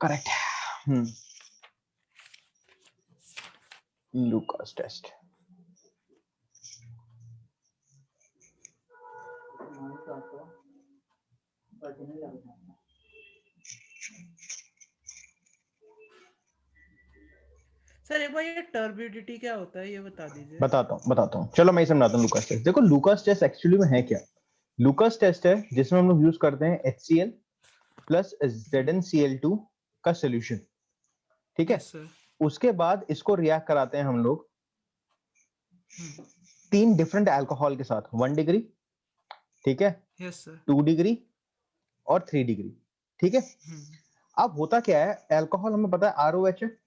Correct. Lucas test. Sir एक बार ये टर्बिडिटी क्या होता है ये बता दीजिए। बताता हूँ, चलो मैं ही समझाता हूँ लूकास टेस्ट। देखो लूकास टेस्ट एक्चुअली में है क्या। लूकास टेस्ट है जिसमें हम लोग यूज करते हैं HCl प्लस ZnCl2 का सोल्यूशन, ठीक है। Yes sir. उसके बाद इसको रिएक्ट कराते हैं हम लोग 3 डिफरेंट अल्कोहल के साथ, 1 डिग्री, ठीक है, यस सर। 2 डिग्री और 3 डिग्री, ठीक है। अब होता क्या है, अल्कोहल हमें पता है ROH है,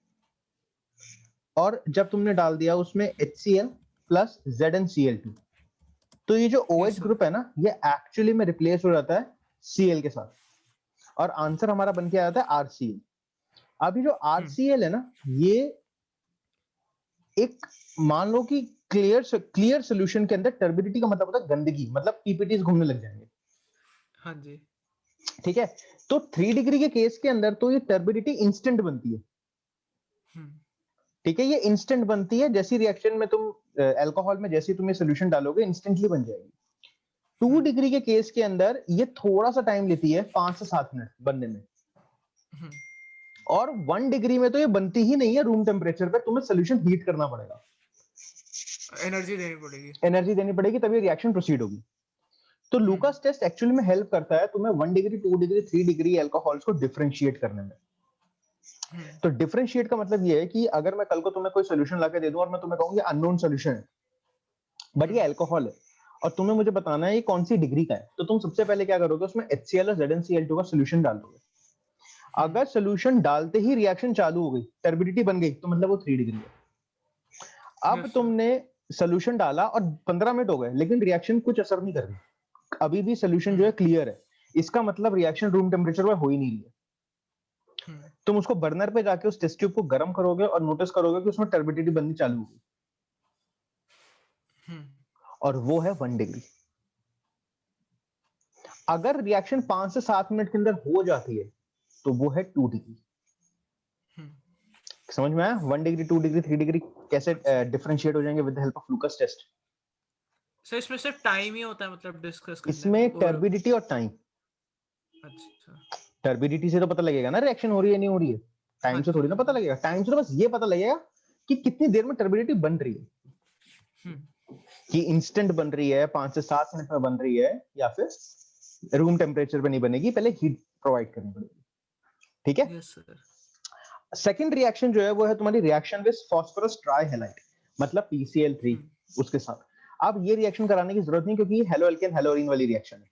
और जब तुमने डाल दिया उसमें HCl प्लस ZnCl2, तो ये जो यस OH सर। ग्रुप है ना, ये एक्चुअली में रिप्लेस हो जाता है Cl के साथ, और आंसर हमारा बन के आ जाता है RCl। अभी जो RCl है ना, ये एक, मान लो कि क्लियर सोल्यूशन के अंदर टर्बिडिटी का मतलब होता है गंदगी, मतलब पीपीटीज घूमने लग जाएंगे, हाँ जी। ठीक है। तो 3 डिग्री के केस के अंदर तो ये टर्बिडिटी इंस्टेंट बनती है, ठीक है, ये इंस्टेंट बनती है। जैसी रिएक्शन में तुम अल्कोहल में जैसे तुम ये सोल्यूशन डालोगे इंस्टेंटली बन जाएगी। 2 डिग्री के केस के अंदर ये थोड़ा सा टाइम लेती है, 5 से 7 मिनट बनने में, और 1 डिग्री में तो ये बनती ही नहीं है। रूम टेम्परेचर पे तुम्हें सोल्यूशन हीट करना पड़ेगा, एनर्जी देनी पड़ेगी। एनर्जी देनी पड़ेगी, तभी रिएक्शन प्रोसीड होगी। तो लूकास टेस्ट एक्चुअली में हेल्प करता है तुम्हें 1 डिग्री, 2 डिग्री, 3 डिग्री अल्कोहल्स को डिफरेंशिएट करने में। तो डिफरेंशिएट का मतलब ये है कि अगर मैं कल को तुम्हें कोई सोल्यूशन लाके दे दूं और मैं तुम्हें कहूं ये अननोन सोल्यूशन है, बट ये अल्कोहल है, और तुम्हें मुझे बताना है ये कौन सी डिग्री का है, तो तुम सबसे पहले क्या करोगे, उसमें HCl और ZnCl2 का सोल्यूशन डाल दोगे। अगर सोल्यूशन डालते ही रिएक्शन चालू हो गई, टर्बिडिटी बन गई, तो मतलब वो 3 डिग्री है। अब तुमने सोल्यूशन डाला और 15 मिनट हो गए लेकिन रिएक्शन कुछ असर नहीं कर रही, अभी भी सोल्यूशन जो है क्लियर है, इसका मतलब रिएक्शन रूम टेम्परेचर पर हो ही नहीं रही है। तुम उसको बर्नर पे जाके उस टेस्ट ट्यूब को गर्म करोगे और नोटिस करोगे कि उसमें टर्बिडिटी बननी चालू हो गई, और वो है 1 डिग्री। अगर रिएक्शन 5 से 7 मिनट के अंदर हो जाती है तो वो है 2 डिग्री। समझ में आया? 1 डिग्री, 2 डिग्री, 3 डिग्री कैसे डिफरेंशिएट हो जाएंगे with the help of Lucas test. Sir इसमें सिर्फ टाइम ही होता है मतलब डिस्कस करने इसमें और टर्बिडिटी और टाइम, अच्छा। टर्बिडिटी से तो पता लगेगा ना रिएक्शन हो रही है नहीं हो रही है, टाइम हाँ से जी थोड़ी ना हाँ पता जी। लगेगा। टाइम से तो बस ये पता लगेगा कि कितनी देर में टर्बिडिटी बन रही है, कि इंस्टेंट बन रही है, 5 से 7 मिनट में बन रही है, या फिर रूम टेम्परेचर पे नहीं बनेगी, पहले हीट प्रोवाइड करनी पड़ेगी, ठीक है। Yes sir. सेकंड रिएक्शन जो है वो है तुम्हारी रिएक्शन विद फास्फोरस ट्राइहैलाइड, मतलब PCl3, उसके साथ। अब ये रिएक्शन कराने की जरूरत नहीं क्योंकि ये हेलो एल्केन हेलोरीन वाली रिएक्शन है,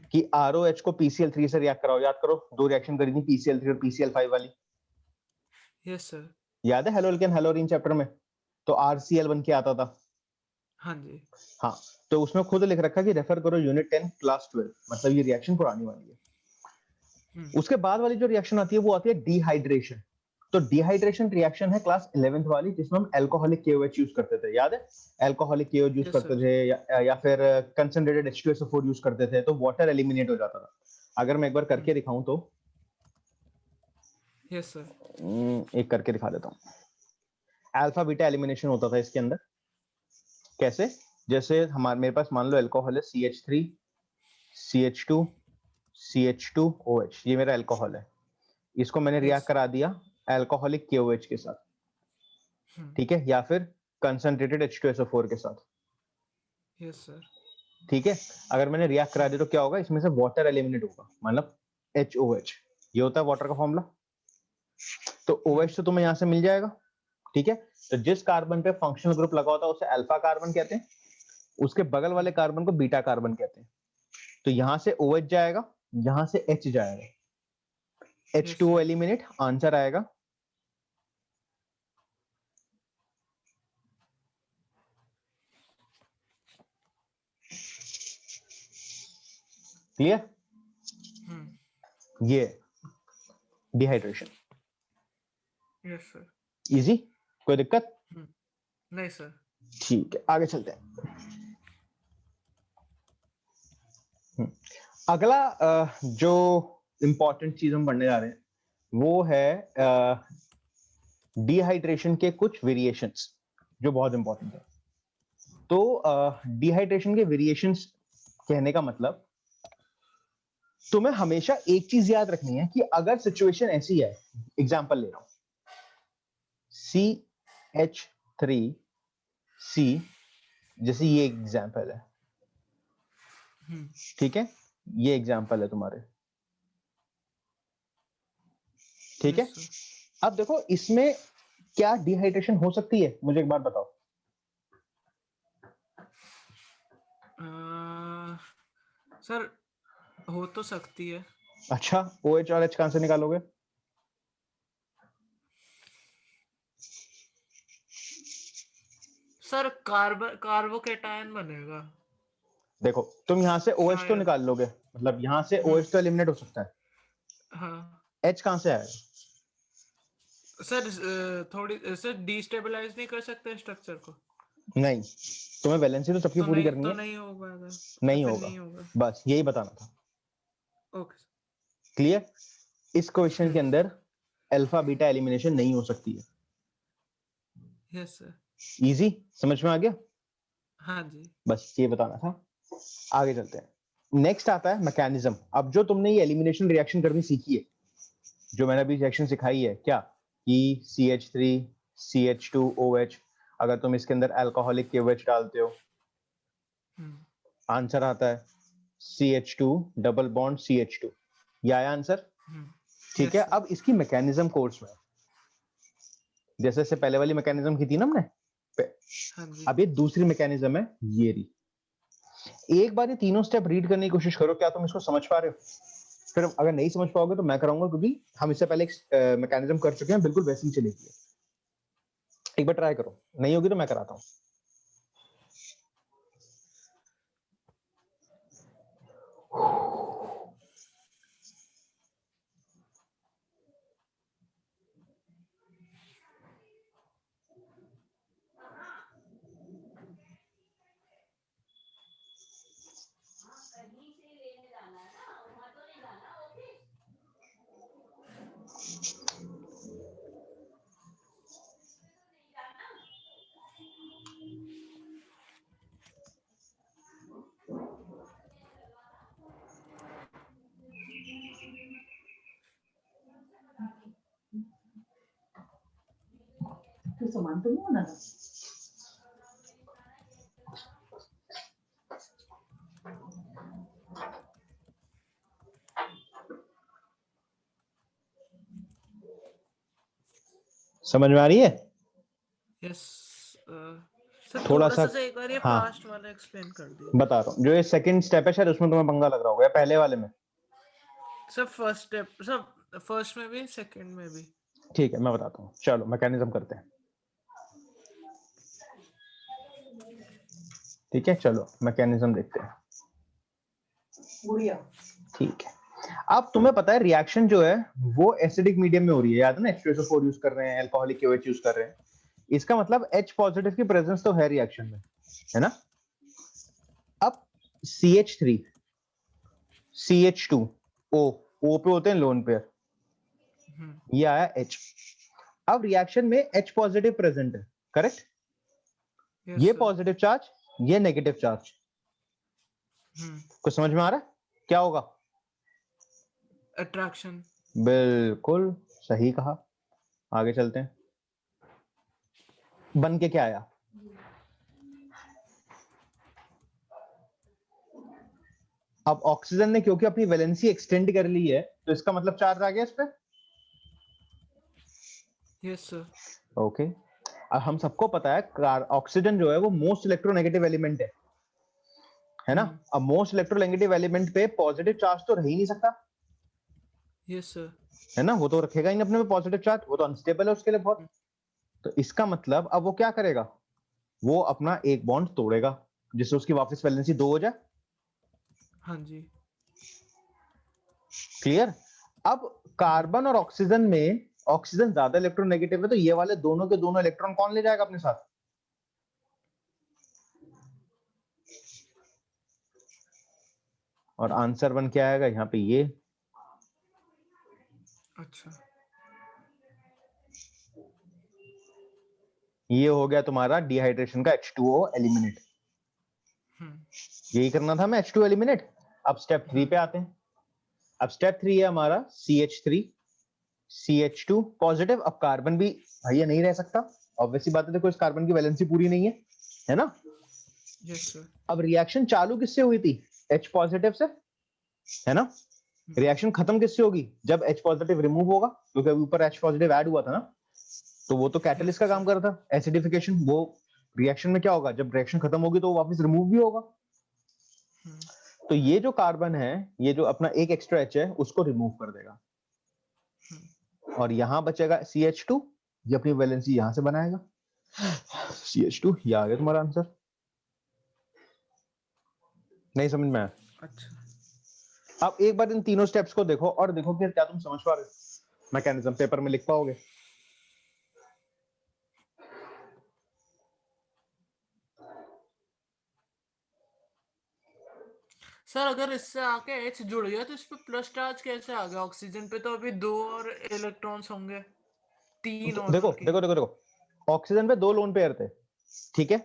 कि ROH को PCl3 से रिएक्ट कराओ। याद करो, 2 रिएक्शन करी थी, PCl3 और PCl5 वाली, यस सर। याद है हेलो एल्केन हेलोरीन चैप्टर में, तो RCl बन के आता था। हाँ जी। हाँ, तो उसमें खुद लिख रखा कि रेफर करो यूनिट 10 क्लास 12, मतलब ये रिएक्शन पुरानी वाली है। उसके बाद वाली जो रिएक्शन आती है वो आती है डिहाइड्रेशन। तो डिहाइड्रेशन रिएक्शन है क्लास 11th वाली, जिसमें हम अल्कोहलिक KOH यूज करते थे, याद है? अल्कोहलिक KOH यूज यस करते सर। थे, या फिर कंसंट्रेटेड H2SO4 यूज करते थे, तो वाटर एलिमिनेट हो जाता था। अगर मैं एक बार करके दिखाऊं तो, यस सर। एक करके दिखा देता हूं। अल्फा बीटा एलिमिनेशन होता था इसके अंदर। कैसे? जैसे हमारे मेरे पास मान लो अल्कोहल है CH3 CH2 CH2OH, ये मेरा अल्कोहल है, इसको मैंने रिएक्ट यस करा दिया अल्कोहलिक KOH के साथ, ठीक है, या फिर कंसंट्रेटेड H2SO4 के साथ, यस सर। ठीक है। अगर मैंने रिएक्ट करा दिया तो क्या होगा, इसमें से वाटर एलिमिनेट होगा, मतलब HOH, ये होता है वाटर का फॉर्मूला। तो OH तो तुम्हें यहां से मिल जाएगा, ठीक है। तो जिस कार्बन पे फंक्शनल ग्रुप लगा होता है उसे अल्फा कार्बन कहते हैं, उसके बगल वाले कार्बन को बीटा कार्बन कहते हैं। तो यहां से OH जाएगा, यहां से H जाएगा, yes H2O sir. Eliminate, answer आएगा क्लियर। ये डिहाइड्रेशन, यस सर। इजी, कोई दिक्कत? नहीं सर। ठीक है, आगे चलते हैं। अगला जो इंपॉर्टेंट चीज हम पढ़ने जा रहे हैं वो है डिहाइड्रेशन के कुछ वेरिएशंस जो बहुत इंपॉर्टेंट है। तो डिहाइड्रेशन के वेरिएशंस कहने का मतलब तुम्हें हमेशा एक चीज याद रखनी है कि अगर सिचुएशन ऐसी है, एग्जांपल ले रहा हूं, CH3C, जैसे ये एग्जांपल है, ठीक है, ये एग्जांपल है तुम्हारे, ठीक है। अब देखो इसमें क्या डिहाइड्रेशन हो सकती है, मुझे एक बात बताओ। सर हो तो सकती है। अच्छा, OH और H कहां से निकालोगे? सर कार्बोकेटायन बनेगा देखो तुम यहां से OH तो शायद। निकाल लोगे, मतलब यहां से OH तो एलिमिनेट हो सकता है, हाँ H कहां से आएगा? सर, थोड़ी सर डिस्टेबलाइज नहीं कर सकते स्ट्रक्चर को? नहीं, तुम्हें वैलेंसी तो सबकी पूरी करनी है। नहीं हो पाएगा या नहीं फिर होगा, नहीं होगा? बस यही बताना था। ओके। क्लियर? इस क्वेश्चन के अंदर अल्फा बीटा एलिमिनेशन नहीं हो सकती है। Yes sir. इजी, समझ में आ गया? हाँ जी। बस ये बताना था। आगे चलते हैं। नेक्स्ट आता है मैकेनिज्म। अब जो तुमने ये एलिमिनेशन रिएक्शन करनी सीखी है, जो मैंने अभी रिएक्शन सिखाई है, क्या कि CH3 CH2OH, अगर तुम इसके अंदर अल्कोहलिक KOH डालते हो, आंसर आता है CH2 डबल बॉन्ड CH2। ये आया आंसर, ठीक है। अब इसकी मैकेनिज्म कोर्स में, जैसे से पहले वाली मैकेनिज्म की थी ना हमने, हाँ जी। अब ये दूसरी मैकेनिज्म है, ये रही। एक बार ये तीनों स्टेप रीड करने की कोशिश करो, क्या तुम इसको समझ पा रहे हो? फिर अगर नहीं समझ पाओगे तो मैं कराऊंगा, क्योंकि हम इससे पहले एक मैकेनिज्म कर चुके हैं, बिल्कुल वैसी ही चलेगी। एक बार ट्राई करो, नहीं होगी तो मैं कराता हूं। तो सामान तो नहीं होना था। समझ में आ रही है? यस सर, थोड़ा थोड़ा सा, सा एक बार ये हाँ फास्ट वाला एक्सप्लेन कर दिए। बता रहा हूँ। जो ये सेकंड स्टेप है, शायद उसमें तुम्हें पंगा लग रहा होगा, या पहले वाले में? Sir first step, sir first में भी सेकंड में भी। ठीक है, मैं बताता हूँ। चलो मैकेनिज्म करते हैं, ठीक है। चलो मैकेनिज्म देखते हैं, गुड़िया। ठीक है। अब तुम्हें पता है रिएक्शन जो है वो एसिडिक मीडियम में हो रही है, याद है ना? H2SO4 यूज कर रहे हैं, अल्कोहलिक KOH यूज कर रहे हैं। इसका मतलब H पॉजिटिव की प्रेजेंस तो है रिएक्शन में, है ना? अब CH3 CH2O, O पे होते हैं लोन पेयर, ये आया H। अब रिएक्शन में H पॉजिटिव प्रेजेंट है, करेक्ट? ये पॉजिटिव चार्ज, ये नेगेटिव चार्ज। कुछ समझ में आ रहा है क्या होगा? अट्रैक्शन। बिल्कुल सही कहा। आगे चलते हैं। बन के क्या आया? अब ऑक्सीजन ने क्योंकि अपनी वैलेंसी एक्सटेंड कर ली है, तो इसका मतलब चार्ज आ गया इस पे। Yes sir. ओके। अब हम सबको पता है ऑक्सीजन जो है वो मोस्ट इलेक्ट्रोनेगेटिव एलिमेंट है ना? अब मोस्ट इलेक्ट्रोनेगेटिव एलिमेंट पे पॉजिटिव चार्ज तो रह ही नहीं सकता, यस सर। है ना? वो तो रखेगा ही नहीं अपने में पॉजिटिव चार्ज, वो तो अनस्टेबल है उसके लिए बहुत। तो इसका मतलब अब वो क्या करेगा? वो अपना एक बॉन्ड तोड़ेगा, जिससे उसकी वापस वैलेंसी 2 हो जाए। हाँ जी। क्लियर? अब कार्बन और ऑक्सीजन में ऑक्सीजन ज्यादा इलेक्ट्रोनेगेटिव है, तो ये वाले दोनों के दोनों इलेक्ट्रॉन कौन ले जाएगा अपने साथ? और आंसर बन के आएगा यहाँ पे ये। अच्छा। ये हो गया तुम्हारा डिहाइड्रेशन का H2O एलिमिनेट। यही करना था हमें, H2O एलिमिनेट। अब स्टेप 3 पे आते हैं। अब स्टेप 3 है हमारा CH3 CH2 पॉजिटिव। अब कार्बन भी भैया नहीं रह सकता, ऑब्वियसली बात है, देखो इस कार्बन की वैलेंसी पूरी नहीं है ना। Yes sir. अब रिएक्शन चालू किससे हुई थी? H पॉजिटिव से, है ना। रिएक्शन खत्म किससे होगी? जब H पॉजिटिव रिमूव होगा, क्योंकि अभी ऊपर H पॉजिटिव ऐड हुआ था ना, तो वो तो कैटलिस्ट का काम कर रहा था, एसिडिफिकेशन। वो रिएक्शन में क्या होगा, जब रिएक्शन खत्म होगी तो वो वापस रिमूव भी होगा। तो ये जो कार्बन है, ये जो अपना एक एक्स्ट्रा H है, उसको रिमूव कर देगा और यहां बचेगा CH2। ये अपनी वैलेंसी यहां से बनाएगा CH2। ये आ गया तुम्हारा आंसर। नहीं समझ में आया? अच्छा। अब एक बार इन तीनों स्टेप्स को देखो और देखो कि क्या तुम समझ पा रहे हो, मैकेनिज्म पेपर में लिख पाओगे। सर अगर इससे आके H जुड़ गया तो इस पे प्लस चार्ज कैसे आ गया? ऑक्सीजन पे तो अभी 2 और इलेक्ट्रॉन्स होंगे, 3 और देखो बल्कि। देखो देखो देखो, ऑक्सीजन पे 2 लोन पेयर थे, ठीक है।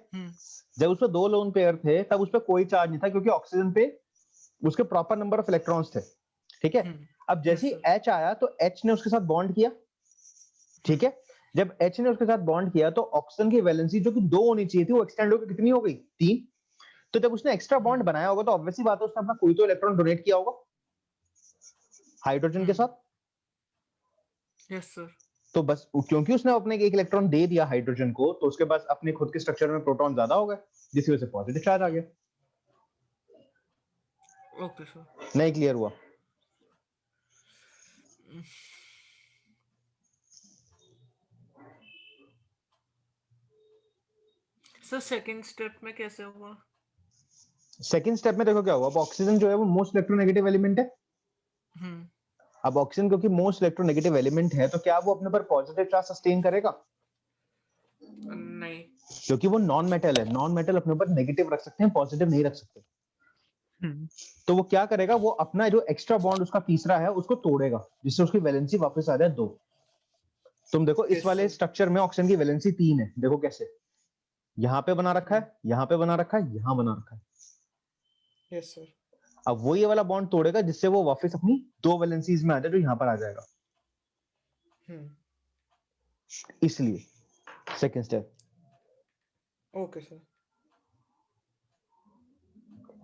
जब उसपे 2 लोन पेयर थे तब उसपे कोई चार्ज नहीं था, क्योंकि ऑक्सीजन पे उसके प्रॉपर नंबर ऑफ इलेक्ट्रॉन्स थे, ठीक है। अब जैसे ही H आया तो H ने उसके साथ बॉन्ड किया, ठीक है। जब H ने उसके साथ बॉन्ड किया तो ऑक्सीजन की वैलेंसी जो कि 2 होनी चाहिए थी, वो एक्सटेंड होकर कितनी हो गई? 3। तो जब उसने एक्स्ट्रा बॉन्ड बनाया होगा तो ऑब्वियसली बात है उसने अपना कोई तो इलेक्ट्रॉन डोनेट किया होगा हाइड्रोजन के साथ। Yes sir. तो बस क्योंकि उसने अपने एक इलेक्ट्रॉन दे दिया हाइड्रोजन को, तो उसके पास अपने खुद के स्ट्रक्चर में प्रोटॉन ज्यादा हो गए, जिसकी वजह से पॉजिटिव चार्ज आ गया। Okay sir. नहीं क्लियर हुआ? सर सेकंड स्टेप में कैसे हुआ? सेकंड स्टेप में देखो क्या हुआ। अब ऑक्सीजन जो है वो मोस्ट इलेक्ट्रोनेगेटिव एलिमेंट है। अब ऑक्सीजन क्योंकि मोस्ट इलेक्ट्रोनेगेटिव एलिमेंट है, तो क्या वो अपने पर पॉजिटिव चार्ज सस्टेन करेगा? नहीं, क्योंकि वो नॉन मेटल है। नॉन मेटल अपने ऊपर नेगेटिव रख सकते हैं, पॉजिटिव नहीं रख सकते। तो वो क्या करेगा, वो अपना जो एक्स्ट्रा बॉन्ड उसका तीसरा है उसको तोड़ेगा, जिससे उसकी वैलेंसी वापस आ जाए 2। तुम देखो इस वाले स्ट्रक्चर में ऑक्सीजन की वैलेंसी 3 है, देखो कैसे, यहां पे बना रखा है, यहां पे बना रखा है, यहां बना रखा है। Yes sir. अब वो ये वाला बॉन्ड तोड़ेगा, जिससे वो वापस अपनी 2 वैलेंसीज में आ जाए, जो यहां पर आ जाएगा। इसलिए सेकंड स्टेप। Okay sir.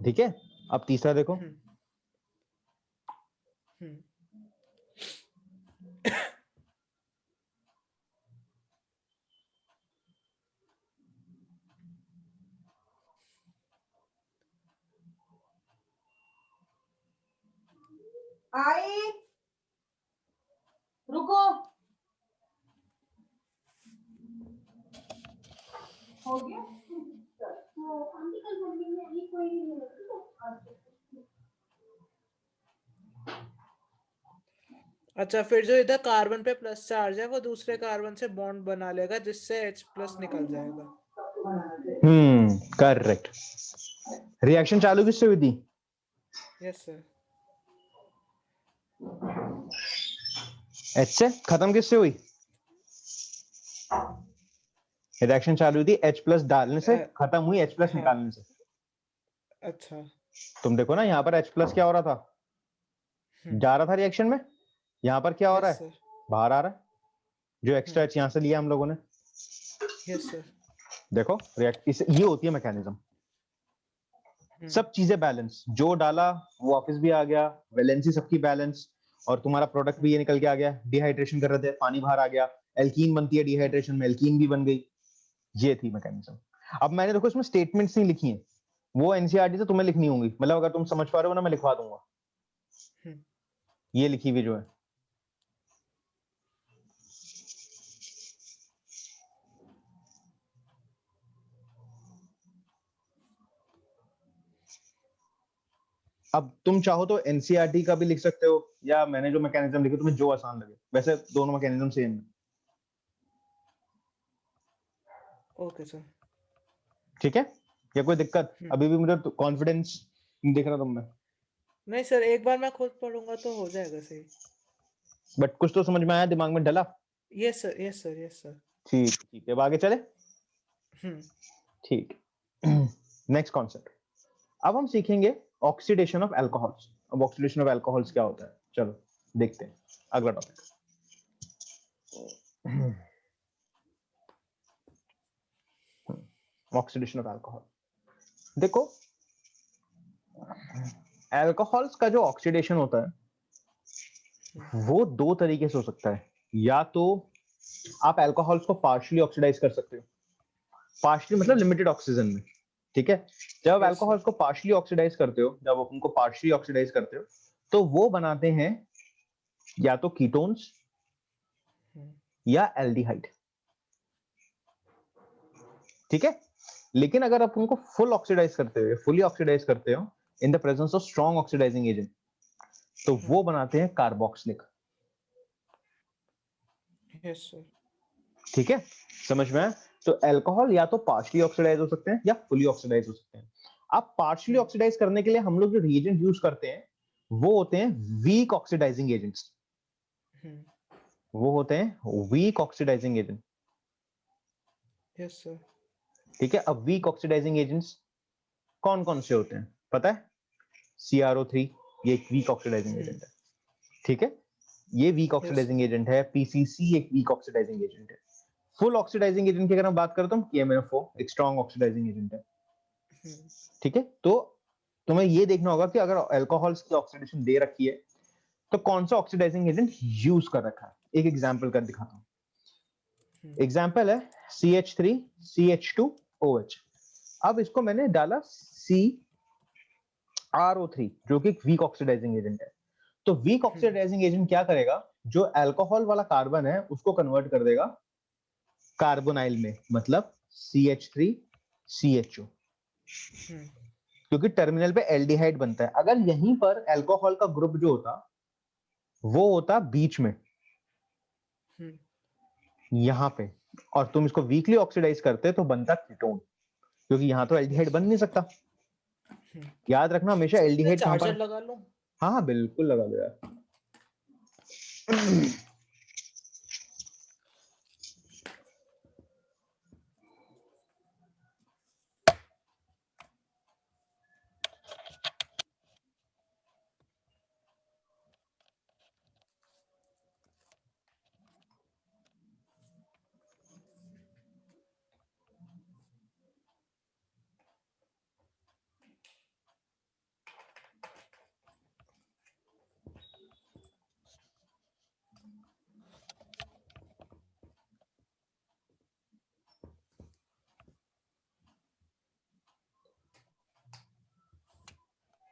ठीक है। अब तीसरा देखो। आई रुको, हो गया। तो आंटी कल मॉर्निंग में अभी कोई नहीं मिला तो अच्छा, फिर जो इधर कार्बन पे प्लस चार्ज है वो दूसरे कार्बन से बॉन्ड बना लेगा, जिससे H प्लस निकल जाएगा। करेक्ट। रिएक्शन चालू किससे हुई थी? Yes sir. H से। खत्म किससे हुई? रिएक्शन चालू हुई थी H प्लस डालने से, खत्म हुई H प्लस निकालने से। अच्छा। तुम देखो ना, यहाँ पर H प्लस क्या हो रहा था, जा रहा था रिएक्शन में। यहाँ पर क्या हो रहा है, बाहर आ रहा है, जो एक्स्ट्रा H यहाँ से लिया हम लोगों ने। Yes sir. देखो रिएक्ट, ये होती है मैकेनिज्म। सब चीजें बैलेंस, जो डाला वो वापस भी आ गया, वैलेंसी सबकी बैलेंस, और तुम्हारा प्रोडक्ट भी ये निकल के आ गया। डिहाइड्रेशन कर रहे थे, पानी बाहर आ गया, एल्कीन बनती है डिहाइड्रेशन में, एल्कीन भी बन गई। ये थी मैकेनिज्म। अब मैंने देखो इसमें स्टेटमेंट्स नहीं लिखी हैं, वो एनसीईआरटी से तुम्हें लिखनी होंगी, मतलब अगर तुम समझ पा रहे हो ना, मैं लिखवा दूंगा। ये लिखी हुई जो है। अब तुम चाहो तो एनसीईआरटी का भी लिख सकते हो, या मैंने जो मैकेनिज्म लिखे तुम्हें जो आसान लगे। वैसे दोनों मैकेनिज्म सेम है। Okay sir. ठीक है, या कोई दिक्कत? अभी भी मुझे कॉन्फिडेंस दिख रहा तुम में? नहीं सर, एक बार मैं खुद पढ़ूंगा तो हो जाएगा सही। बट कुछ तो समझ में आया, दिमाग में डला? Yes sir, yes sir, yes sir. ठीक ठीक है, अब आगे चले। ठीक। नेक्स्ट कॉन्सेप्ट, अब हम सीखेंगे ऑक्सीडेशन ऑफ अल्कोहल्स। अब ऑक्सीडेशन ऑफ अल्कोहल्स क्या होता है, चलो देखते हैं अगला टॉपिक। ऑक्सीडेशन ऑफ अल्कोहल, देखो अल्कोहल्स का जो ऑक्सीडेशन होता है वो दो तरीके से हो सकता है। या तो आप अल्कोहल्स को पार्शियली ऑक्सीडाइज कर सकते हो, पार्शियली मतलब लिमिटेड ऑक्सीजन में, ठीक है। जब Yes, अल्कोहल्स को पार्शियली ऑक्सीडाइज करते हो, जब आप उनको पार्शियली ऑक्सीडाइज करते हो तो वो बनाते हैं या तो कीटोन्स या एल्डिहाइड, ठीक है। लेकिन अगर आप उनको फुल ऑक्सीडाइज करते हो, फुली ऑक्सीडाइज करते हो in the presence of strong oxidizing agent, तो वो बनाते हैं कार्बोक्सिलिक, yes sir. ठीक है, समझ में आया? तो अल्कोहल या तो पार्शियली ऑक्सीडाइज हो सकते हैं या फुली ऑक्सीडाइज हो सकते हैं। अब पार्शियली ऑक्सीडाइज करने के लिए हम लोग जो रिएजेंट यूज करते हैं वो होते हैं वीक ऑक्सीडाइजिंग एजेंट्स, वो होते हैं weak oxidizing agent, Yes sir. ठीक है। अब वीक ऑक्सीडाइजिंग एजेंट्स कौन कौन से होते हैं पता है? CrO3 ये एक वीक ऑक्सीडाइजिंग एजेंट है, ठीक है, ये वीक ऑक्सीडाइजिंग एजेंट है। PCC एक वीक ऑक्सीडाइजिंग एजेंट है। फुल ऑक्सीडाइजिंग एजेंट की अगर मैं बात करता हूँ KMNO4 एक स्ट्रॉन्ग ऑक्सीडाइजिंग एजेंट है, ठीक है। तो तुम्हें ये देखना होगा कि अगर अल्कोहल्स की ऑक्सीडेशन दे रखी है तो कौन सा ऑक्सीडाइजिंग एजेंट यूज कर रखा है। एक एग्जांपल कर दिखाता हूं, एग्जांपल है CH3CH2OH। अब इसको मैंने डाला CrO3 जो कि एक वीक ऑक्सीडाइजिंग एजेंट है। तो वीक ऑक्सीडाइजिंग एजेंट क्या करेगा, जो अल्कोहल वाला कार्बन है उसको कन्वर्ट कर देगा कार्बोनाइल में, मतलब CH3CHO, क्योंकि टर्मिनल पे एल्डिहाइड बनता है। अगर यहीं पर अल्कोहल का ग्रुप जो होता वो होता बीच में यहां पे, और तुम इसको वीकली ऑक्सीडाइज करते तो बनता कीटोन, क्योंकि यहां तो एल्डिहाइड बन नहीं सकता। याद रखना हमेशा सर मैं एल्डिहाइड कहां चार्जर पर, लगा लूं? हाँ हाँ बिल्कुल लगा दो यार।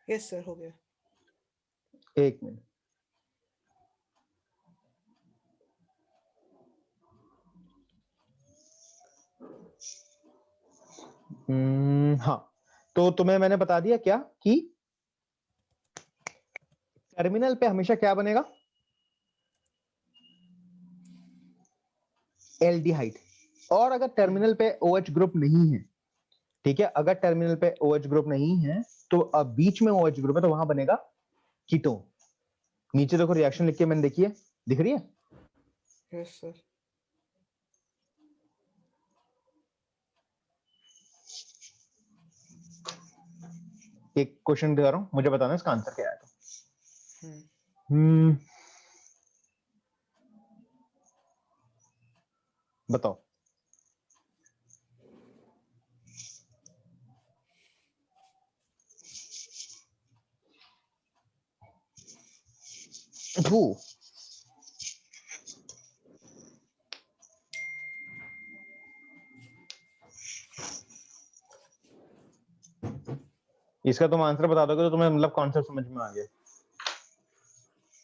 यस सर हो गया। एक मिनट, हाँ, तो तुम्हें मैंने बता दिया क्या कि टर्मिनल पे हमेशा क्या बनेगा, एल्डिहाइड। और अगर टर्मिनल पे OH ग्रुप नहीं है, ठीक है, अगर टर्मिनल पे OH ग्रुप नहीं है तो अब बीच में OH ग्रुप है तो वहां बनेगा कीटोन। नीचे देखो रिएक्शन लिख के मैंने, देखिए दिख रही है? Yes sir. एक क्वेश्चन दे रहा हूं, मुझे बताना इसका आंसर क्या आएगा। बताओ। भू, इसका तुम आंसर बता दोगे तो तुम्हें मतलब कॉन्सेप्ट समझ में आ गया।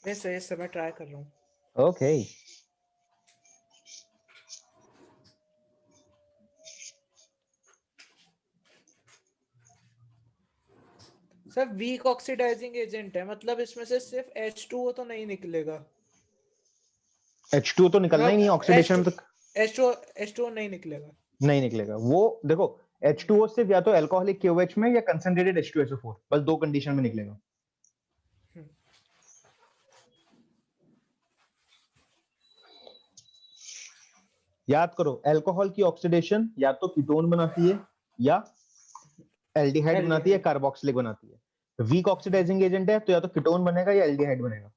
यस सर मैं ट्राई कर रहा हूँ। Okay, sir weak oxidizing agent है, मतलब इसमें से सिर्फ H2O तो नहीं निकलेगा? H2O तो निकलना ही मतलब नहीं ऑक्सीडेशन में, तो H2O नहीं निकलेगा। नहीं निकलेगा वो। देखो H2O सिर्फ या तो अल्कोहलिक KOH में या कंसंट्रेटेड H2SO4, बस दो कंडीशन में निकलेगा। याद करो, अल्कोहल की ऑक्सीडेशन या तो कीटोन बनाती है या एल्डिहाइड बनाती है, एल्डिहाइड। कार्बोक्सिलिक बनाती है। वीक ऑक्सीडाइजिंग एजेंट है तो या तो कीटोन बनेगा या एल्डिहाइड बनेगा।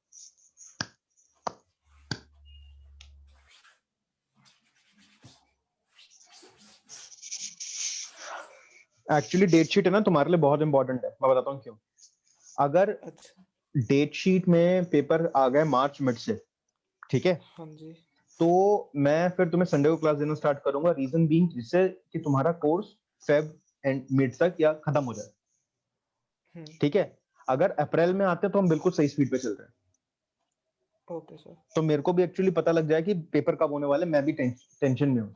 एक्चुअली डेट शीट है ना तुम्हारे लिए बहुत इंपॉर्टेंट है, मैं बताता हूँ क्यों। अगर अच्छा। डेट शीट में पेपर आ गए मार्च मिड से, ठीक है, हाँ जी। तो मैं फिर तुम्हें संडे को क्लास देना स्टार्ट करूंगा, रीजन बीइंग जिससे कि तुम्हारा कोर्स फेब एंड मिड तक या खत्म हो जाए। ठीक है, अगर अप्रैल में आते हैं तो हम बिल्कुल सही स्पीड पे चल रहे हैं। Okay sir. तो मेरे को भी एक्चुअली पता लग जाए कि पेपर कब होने वाले, मैं भी टेंशन में हूँ।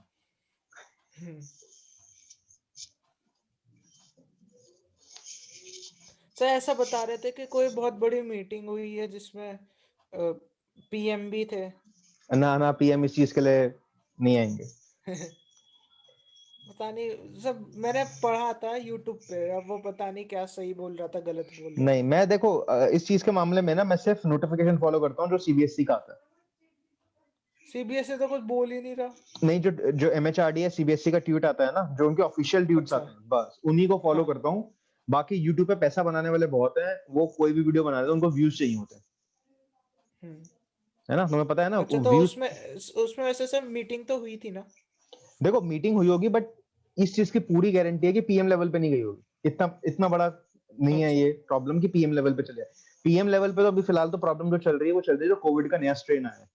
सर ऐसा बता रहे थे कि कोई बहुत बड़ी मीटिंग हुई है जिसमें पीएम भी थे। ना ना, पीएम इस चीज के लिए नहीं आएंगे। पता नहीं सब मैंने पढ़ा था यूट्यूब पे, अब वो पता नहीं क्या सही बोल रहा था गलत बोल रहा नहीं, था। मैं देखो इस चीज के मामले में ना मैं सिर्फ नोटिफिकेशन फॉलो करता हूँ जो सीबीएसई का आता है। सीबीएसई तो कुछ बोल ही नहीं रहा। नहीं, जो जो एमएचआरडी है, सीबीएसई का ट्वीट आता है ना, जो उनके ऑफिशियल ट्वीट्स अच्छा। आते हैं, बस उन्हीं को फॉलो हाँ। करता हूँ। बाकी यूट्यूब पे पैसा बनाने वाले बहुत हैं, वो कोई भी वीडियो बना देते हैं, उनको व्यूज चाहिए होते हैं, है ना, तुम्हें पता है ना अच्छा, तो व्यूज। उसमें उसमें वैसे सर मीटिंग तो हुई थी ना? देखो मीटिंग हुई होगी बट इस चीज की पूरी गारंटी है कि पीएम लेवल पे नहीं गई होगी। इतना इतना बड़ा नहीं है अच्छा। ये प्रॉब्लम कि पीएम लेवल पे चले जाए। पीएम लेवल पे तो अभी फिलहाल तो प्रॉब्लम जो चल रही है वो चल रही है जो कोविड का नया स्ट्रेन आया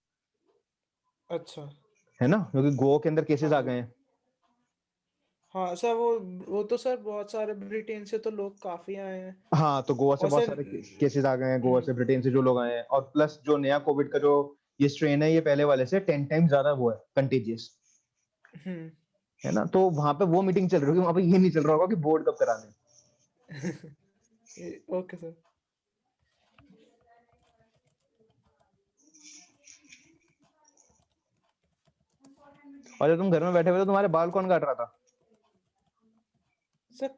अच्छा। है ना, क्योंकि गोवा के अंदर केसेस हाँ आ जी। गए हैं। हाँ सर, वो तो सर बहुत सारे ब्रिटेन से तो लोग काफी आए हैं। हाँ, तो गोवा से और बहुत सर सारे केसेस आ गए हैं, गोवा से ब्रिटेन से जो लोग आए हैं, और प्लस जो नया कोविड का जो ये स्ट्रेन है ये पहले वाले से 10 टाइम ज्यादा वो है कंटेजियस, हम्म। है ना। तो वहां पे वो मीटिंग चल रही होगी, वहां पे ये नहीं चल रहा होगा कि बोर्ड कब कराने। Okay sir. और जब तुम घर में बैठे हुए थे तुम्हारे बाल कौन काट रहा था? सर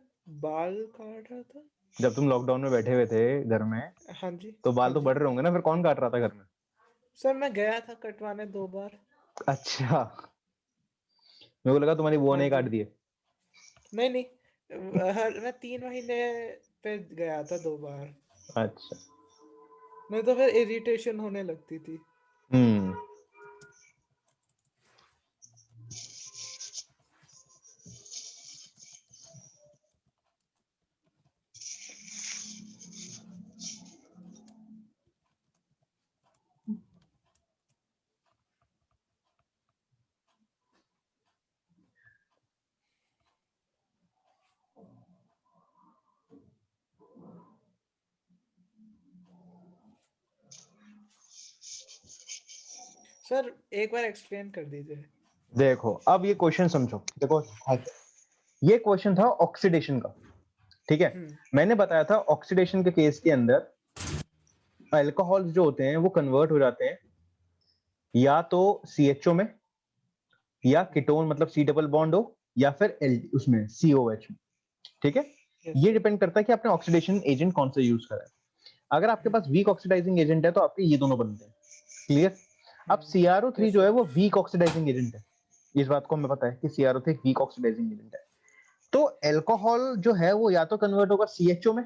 बाल काट रहा था। जब तुम लॉकडाउन में बैठे हुए थे घर में, हाँ जी। तो हाँ बाल तो जी। बढ़ रहे होंगे ना, फिर कौन काट रहा था घर में? सर मैं गया था कटवाने 2 बार। अच्छा, मेरे को लगा तुम्हारी वो हाँ नहीं जी। काट दिए। नहीं नहीं, मैं 3 महीने पे गया था 2 बार। अच्छा। नहीं तो फिर इरिटेशन होने लगती थी। हम्म। सर एक बार एक्सप्लेन कर दीजिए। देखो अब ये क्वेश्चन समझो, देखो ये क्वेश्चन था ऑक्सीडेशन का, ठीक है। हम्म। मैंने बताया था ऑक्सीडेशन के केस के अंदर अल्कोहल्स जो होते हैं वो कन्वर्ट हो जाते हैं या तो सीएचओ में, या कीटोन मतलब सी डबल बॉन्ड हो, या फिर एल उसमें सीओएच में, ठीक है। यस ये सर। डिपेंड करता है कि आपने ऑक्सीडेशन एजेंट कौन सा यूज करा है। अगर आपके पास वीक ऑक्सीडाइजिंग एजेंट है तो आपके ये दोनों बनते हैं, क्लियर। अब CrO3 यस जो है सर। वो वीक ऑक्सीडाइजिंग एजेंट है, इस बात को हमें पता है कि CrO3 वीक ऑक्सीडाइजिंग एजेंट है। तो अल्कोहल जो है वो या तो कन्वर्ट होगा सीएचओ में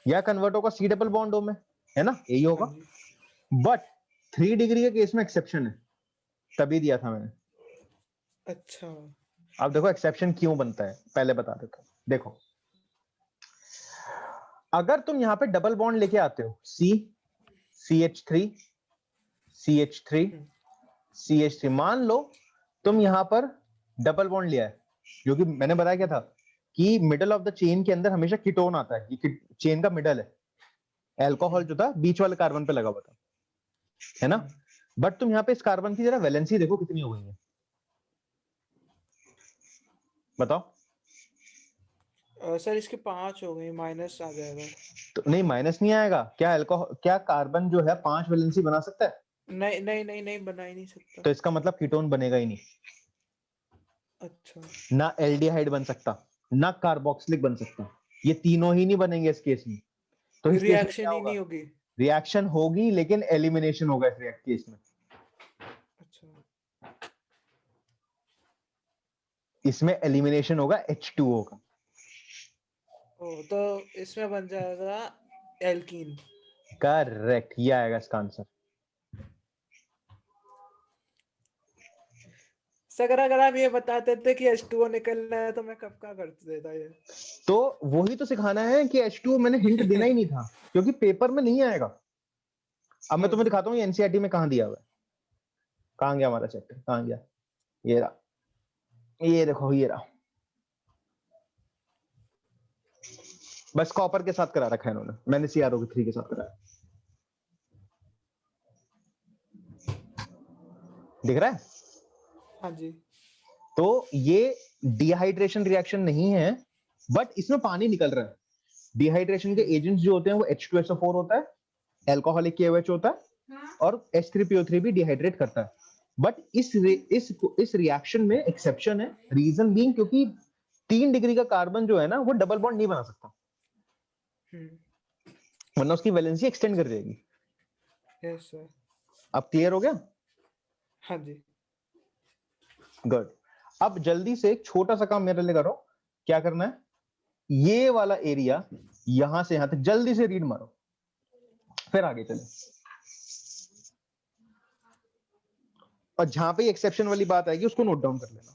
या कन्वर्ट होगा सी डबल बॉन्डो में, है ना, यही हाँ होगा। जी। बट 3 डिग्री के केस में एक्सेप्शन है, तभी दिया था मैंने। अच्छा। अब देखो एक्सेप्शन क्यों बनता है, पहले बता देता हूं। देखो अगर तुम यहाँ पे डबल बॉन्ड लेके आते हो, CH3 CH3 CH3, मान लो तुम यहाँ पर डबल बॉन्ड लिया है, जो कि मैंने बताया क्या था कि मिडल ऑफ द चेन के अंदर हमेशा कीटोन आता है, ये चेन का मिडल है, अल्कोहल जो था बीच वाले कार्बन पे लगा हुआ था, है ना। बट तुम यहाँ पे इस कार्बन की जरा वैलेंसी देखो कितनी हो गई है, बताओ। सर इसके 5 हो गए, माइनस आ जाएगा। तो नहीं, माइनस नहीं आएगा, क्या अल्कोहल, क्या कार्बन जो है 5 वैलेंसी बना सकता है? नहीं नहीं नहीं नहीं, बना ही नहीं सकता। तो इसका मतलब कीटोन बनेगा ही नहीं, अच्छा। ना एल्डिहाइड बन सकता, ना कार्बोक्सिलिक बन सकता, ये तीनों ही नहीं बनेंगे इस केस में। तो इस केस में क्या रिएक्शन ही होगा, नहीं होगी। रिएक्शन होगी लेकिन एलिमिनेशन होगा इस रिएक्ट केस में। अच्छा। इसमें एलिमिनेशन होगा H2O का। तो इसमें बन जाएगा एल्कीन। करेक्ट, ये आएगा इसका आंसर। अगर आप ये बताते थे कि H2O निकलना है तो मैं कब का कर देता ये। तो वही तो सिखाना है कि H2O मैंने हिंट देना ही नहीं था, क्योंकि पेपर में नहीं आएगा। अब मैं तुम्हें दिखाता हूँ एनसीईआरटी में कहाँ दिया हुआ है। कहाँ गया हमारा चैप्टर, कहाँ गया, ये रहा, ये देखो, ये रहा। बस कॉपर के साथ करा रखा है इन्होंने, मैंने CrO3 के साथ कराया। दिख रहा है? हाँ जी। तो ये डिहाइड्रेशन रिएक्शन नहीं है, बट इसमें पानी निकल रहा है। डिहाइड्रेशन के एजेंट्स जो होते हैं वो H2SO4 होता है, एल्कोहलिक KOH होता है, और H3PO3 भी डिहाइड्रेट करता है। बट इस रिएक्शन में एक्सेप्शन है, रीजन बीइंग क्योंकि 3 डिग्री का कार्बन जो है ना वो डबल बॉन्ड नहीं बना सकता, वरना उसकी वैलेंसी एक्सटेंड कर जाएगी। Yes sir. अब क्लियर हो गया? हाँ जी। गुड। अब जल्दी से एक छोटा सा काम मेरे लिए करो। क्या करना है, ये वाला एरिया यहां से यहां तक जल्दी से रीड मारो, फिर आगे चले। और जहां पे एक्सेप्शन वाली बात आएगी उसको नोट डाउन कर लेना।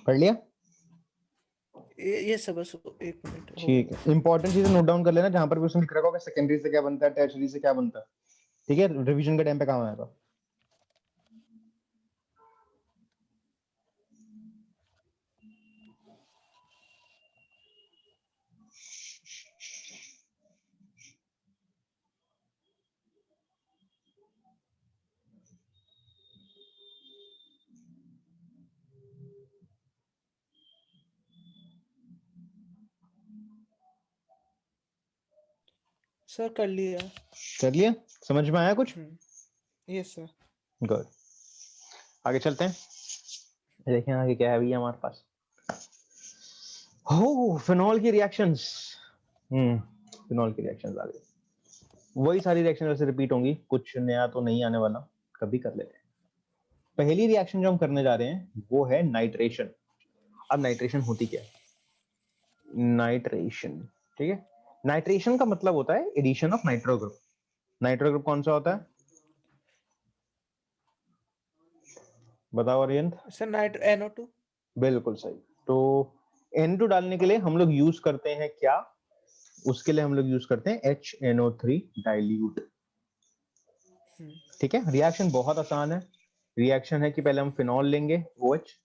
पढ़ लिया? ये सब बस एक मिनट हो ठीक है, इंपॉर्टेंट चीजें नोट डाउन कर लेना, जहां पर भी उसमें लिख रखा होगा सेकेंडरी से क्या बनता है, टर्शियरी से क्या बनता है। ठीक है, रिवीजन के टाइम पे काम आएगा। सर कर लिया। कर लिया? समझ में आया कुछ? Yes sir. गुड, आगे चलते हैं। देखें आगे क्या है भैया हमारे पास। हो, फिनॉल की रिएक्शंस। फिनॉल की रिएक्शंस आ गई। वही सारी रिएक्शन वैसे रिपीट होंगी, कुछ नया तो नहीं आने वाला, कभी कर लेते हैं। पहली रिएक्शन जो हम करने जा रहे हैं वो है नाइट्रेशन। अब नाइट्रेशन होती क्या है? नाइट्रेशन, ठीक है, नाइट्रेशन का मतलब होता है addition of nitro group. Nitro group कौन सा होता है बताओ अरियंत? Sir night NO2। बिल्कुल सही। तो N2 डालने के लिए हम लोग यूज करते हैं क्या? उसके लिए हम लोग यूज करते हैं HNO3 डाइल्यूट। ठीक है, रिएक्शन बहुत आसान है। रिएक्शन है कि पहले हम फिनॉल लेंगे OH।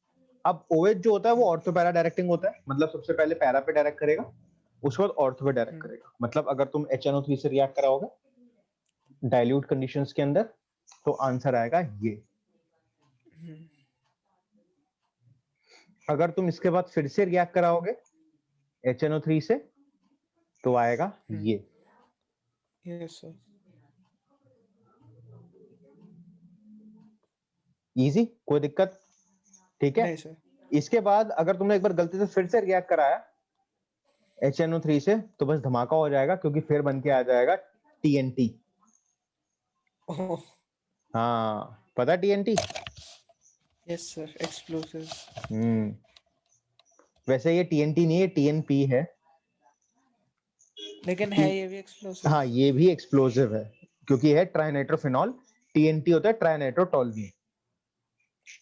अब OH जो होता है वो ऑर्थो पैरा डायरेक्टिंग होता है, मतलब सबसे पहले पैरा पे डायरेक्ट करेगा, उसके बाद ऑर्थो पे डायरेक्ट करेगा। मतलब अगर तुम HNO3 से रिएक्ट कराओगे डाइल्यूट कंडीशंस के अंदर तो आंसर आएगा ये। अगर तुम इसके बाद फिर से रिएक्ट कराओगे HNO3 से तो आएगा ये। Yes sir. इजी, कोई दिक्कत? ठीक है। नहीं सर। इसके बाद अगर तुमने एक बार गलती से फिर से रिएक्ट कराया HNO3 से तो बस धमाका हो जाएगा, क्योंकि फिर बन के आ जाएगा TNT। ओह हाँ, पता TNT? Yes sir, explosive. वैसे ये TNT नहीं है, TNP है। लेकिन है ये भी एक्सप्लोसिव। हाँ, ये भी एक्सप्लोसिव है, क्योंकि है ट्राइनाइट्रोफिनॉल। TNT होता है ट्राइनाइट्रोटोल्यूइन।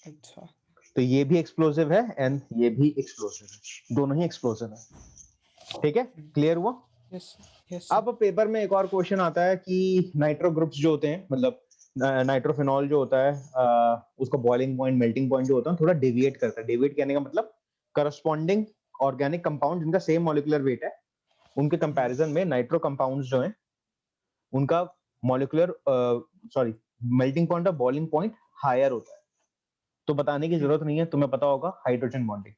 अच्छा। तो ये भी एक्सप्लोसिव है एंड ये भी एक्सप्लोसिव है, दोनों ही एक्सप्लोसिव है। ठीक है, क्लियर हुआ? यस यस अब पेपर में एक और क्वेश्चन आता है कि नाइट्रो ग्रुप्स जो होते हैं, मतलब नाइट्रोफिनॉल जो होता है, उसका बॉइलिंग पॉइंट, मेल्टिंग पॉइंट जो होता है थोड़ा डेविएट करता है। डेविएट कहने का मतलब करस्पॉन्डिंग ऑर्गेनिक कंपाउंड जिनका सेम मॉलिक्यूलर वेट है, उनके कंपैरिजन में नाइट्रो कंपाउंड्स जो हैं उनका मॉलिक्यूलर सॉरी मेल्टिंग पॉइंट और बॉइलिंग पॉइंट हायर होता है। तो बताने की जरूरत नहीं है, तुम्हें पता होगा हाइड्रोजन बॉन्डिंग।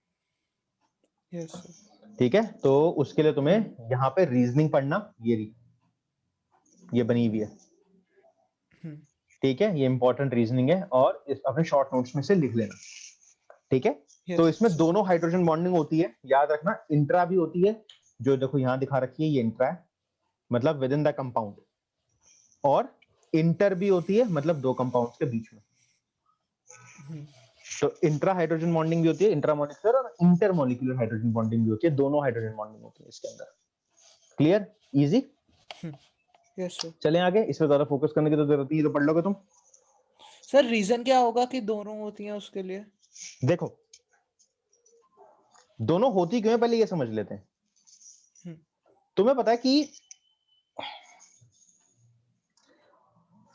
Yes sir. ठीक है, तो उसके लिए तुम्हें यहाँ पे रीजनिंग पढ़ना, ये बनी हुई है। ठीक है, ये इंपॉर्टेंट रीजनिंग है और इस अपने शॉर्ट नोट्स में से लिख लेना। ठीक है, तो इसमें दोनों हाइड्रोजन बॉन्डिंग होती है, याद रखना। इंट्रा भी होती है, जो देखो यहाँ दिखा रखी है, ये इंट्रा है, मतलब विद इन द कंपाउंड। और इंटर भी होती है, मतलब दो कंपाउंड्स के बीच में। तो इंट्रा हाइड्रोजन बॉन्डिंग भी होती है, इंट्रामोलिकुलर, और इंटर मॉलिक्यूलर हाइड्रोजन बॉन्डिंग भी होती है। दोनों हाइड्रोजन बॉन्डिंग होती है इसके अंदर। क्लियर? इजी? Yes sir. चलें आगे, इसमें ज्यादा फोकस करने की तो जरूरत नहीं है, तो पढ़ लोगे तुम। सर रीजन क्या होगा कि दोनों होती हैं उसके लिए? देखो, दोनों होती क्यों है पहले ये समझ लेते हैं। तुम्हें पता है कि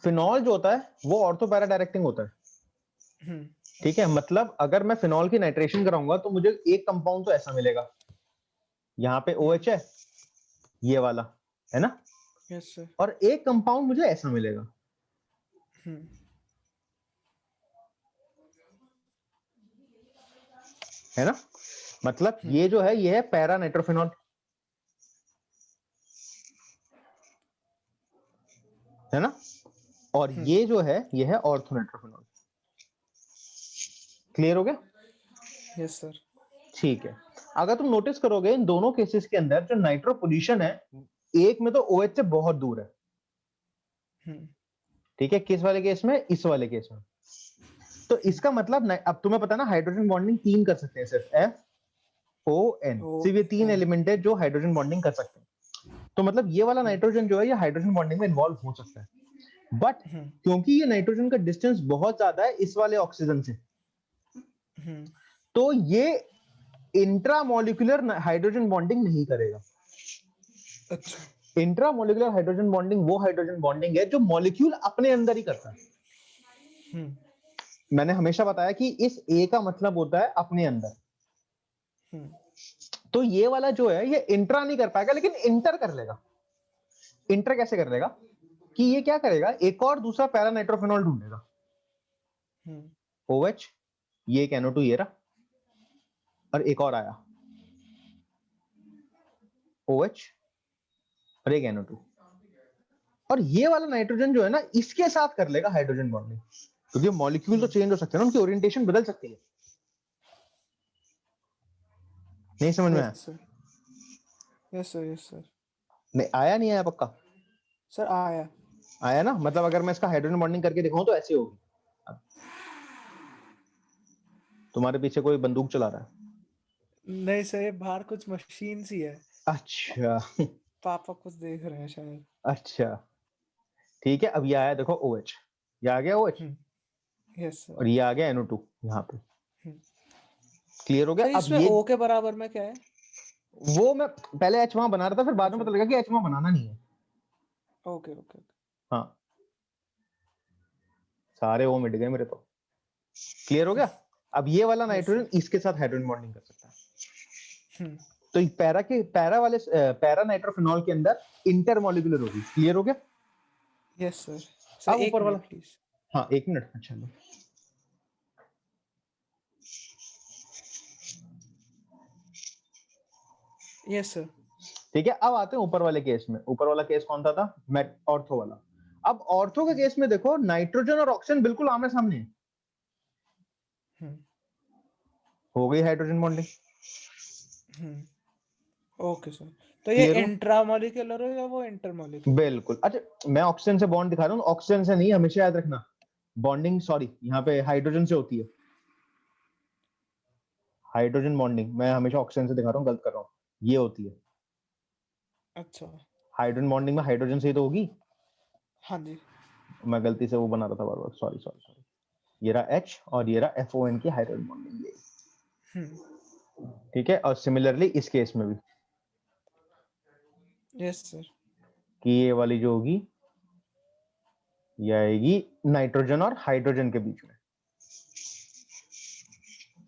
फिनॉल जो होता है वो ऑर्थो पैरा डायरेक्टिंग होता है। ठीक है, मतलब अगर मैं फिनॉल की नाइट्रेशन कराऊंगा तो मुझे एक कंपाउंड तो ऐसा मिलेगा, यहाँ पे OH है, ये वाला है ना। Yes sir. और एक कंपाउंड मुझे ऐसा मिलेगा, है ना। मतलब ये जो है ये है पैरा नाइट्रोफिनॉल, है ना। और ये जो है ये है ऑर्थो नाइट्रोफिनॉल। क्लियर हो गया? Yes sir. ठीक है, अगर तुम नोटिस करोगे इन दोनों केसेस के अंदर जो नाइट्रो पोजीशन है, एक में तो OH से बहुत दूर है। ठीक है, किस वाले केस में? इस वाले केस में। तो इसका मतलब अब तुम्हें पता ना हाइड्रोजन बॉन्डिंग तीन कर सकते हैं, सिर्फ FON, सिर्फ ये तीन एलिमेंट है जो हाइड्रोजन बॉन्डिंग कर सकते हैं। तो मतलब ये वाला नाइट्रोजन जो है ये हाइड्रोजन बॉन्डिंग में इन्वॉल्व हो सकता है। बट क्योंकि ये नाइट्रोजन का डिस्टेंस बहुत ज्यादा है इस वाले ऑक्सीजन से, तो ये इंट्रामोलिकुलर हाइड्रोजन बॉन्डिंग नहीं करेगा। अच्छा। इंट्रामोलिकुलर हाइड्रोजन बॉन्डिंग वो हाइड्रोजन बॉन्डिंग है जो मॉलिक्यूल अपने अंदर ही करता है। मैंने हमेशा बताया कि इस A का मतलब होता है अपने अंदर। तो ये वाला जो है ये इंट्रा नहीं कर पाएगा, लेकिन इंटर कर लेगा। इंटर कैसे कर लेगा कि ये क्या करेगा, एक और दूसरा पैरा नाइट्रोफिनॉल ढूंढेगा। OH, ये एक NO2 ये रहा, और एक और आया OH और एक NO2, और ये वाला नाइट्रोजन जो है ना इसके साथ कर लेगा हाइड्रोजन बॉन्डिंग, क्योंकि मॉलिक्यूल तो चेंज हो सकते हैं ना, उनकी ओरिएंटेशन बदल सकती है। नहीं समझ में आया? Yes sir. Yes sir. नहीं आया, नहीं आया पक्का? सर आया। आया ना, मतलब अगर मैं इसका हाइड्रोजन बॉन्डिंग करके दिखाऊं तो ऐसे होगी। अब तुम्हारे पीछे कोई बंदूक चला रहा है? नहीं सर, ये बाहर कुछ मशीन सी है। अच्छा पापा कुछ देख रहे हैं शायद। अच्छा, ठीक है। अब ये आया देखो OH, ये आ गया OH, यस सर। और ये आ गया NO2 यहाँ पे। क्लियर हो गया? सर अब इसमें ये O के बराबर में क्या है? वो मैं पहले H वहां बना रहा था, फिर बाद में पता लगा कि H वहां बनाना नहीं है। Okay okay. हाँ, सारे O मिट गए मेरे तो। क्लियर हो गया? अब ये वाला नाइट्रोजन इसके साथ हाइड्रोजन बॉन्डिंग कर सकता है। तो पैरा नाइट्रोफिनॉल के अंदर इंटरमोलिकुलर होगी। क्लियर हो गया? Yes sir. सर अब एक ऊपर वाला, मिनट प्लीज। हाँ 1 मिनट, अच्छा लो। Yes sir. ठीक है, अब आते हैं ऊपर वाले केस में। ऊपर वाला केस कौन सा था? ऑर्थो वाला। अब ऑर्थो के केस में देखो, नाइट्रोजन और ऑक्सीजन बिल्कुल आमने सामने है। हो गई हाइड्रोजन बॉन्डिंग। ओके सर, तो ये क्लियर हो? इंट्रामॉलिक्यूलर हो या वो इंटरमॉलिक्यूलर? बिल्कुल। अच्छा, मैं ऑक्सीजन से बॉन्ड दिखा रहा हूँ, ऑक्सीजन से नहीं, हमेशा याद रखना बॉन्डिंग, सॉरी यहाँ पे हाइड्रोजन से होती है हाइड्रोजन बॉन्डिंग। मैं हमेशा ऑक्सीजन से दिखा रहा हूँ, गलत कर रहा हूँ, ये होती है अच्छा, हाइड्रोजन बॉन्डिंग में हाइड्रोजन से ही तो होगी। हाँ जी। मैं गलती से वो बना रहा था बार बार, सॉरी सॉरी सॉरी। ये रहा H और ये रहा FON की हाइड्रोजन बॉन्डिंग, ये ठीक है। और सिमिलरली इस केस में भी यस सर। कि ये वाली जो होगी ये आएगी नाइट्रोजन और हाइड्रोजन के बीच में।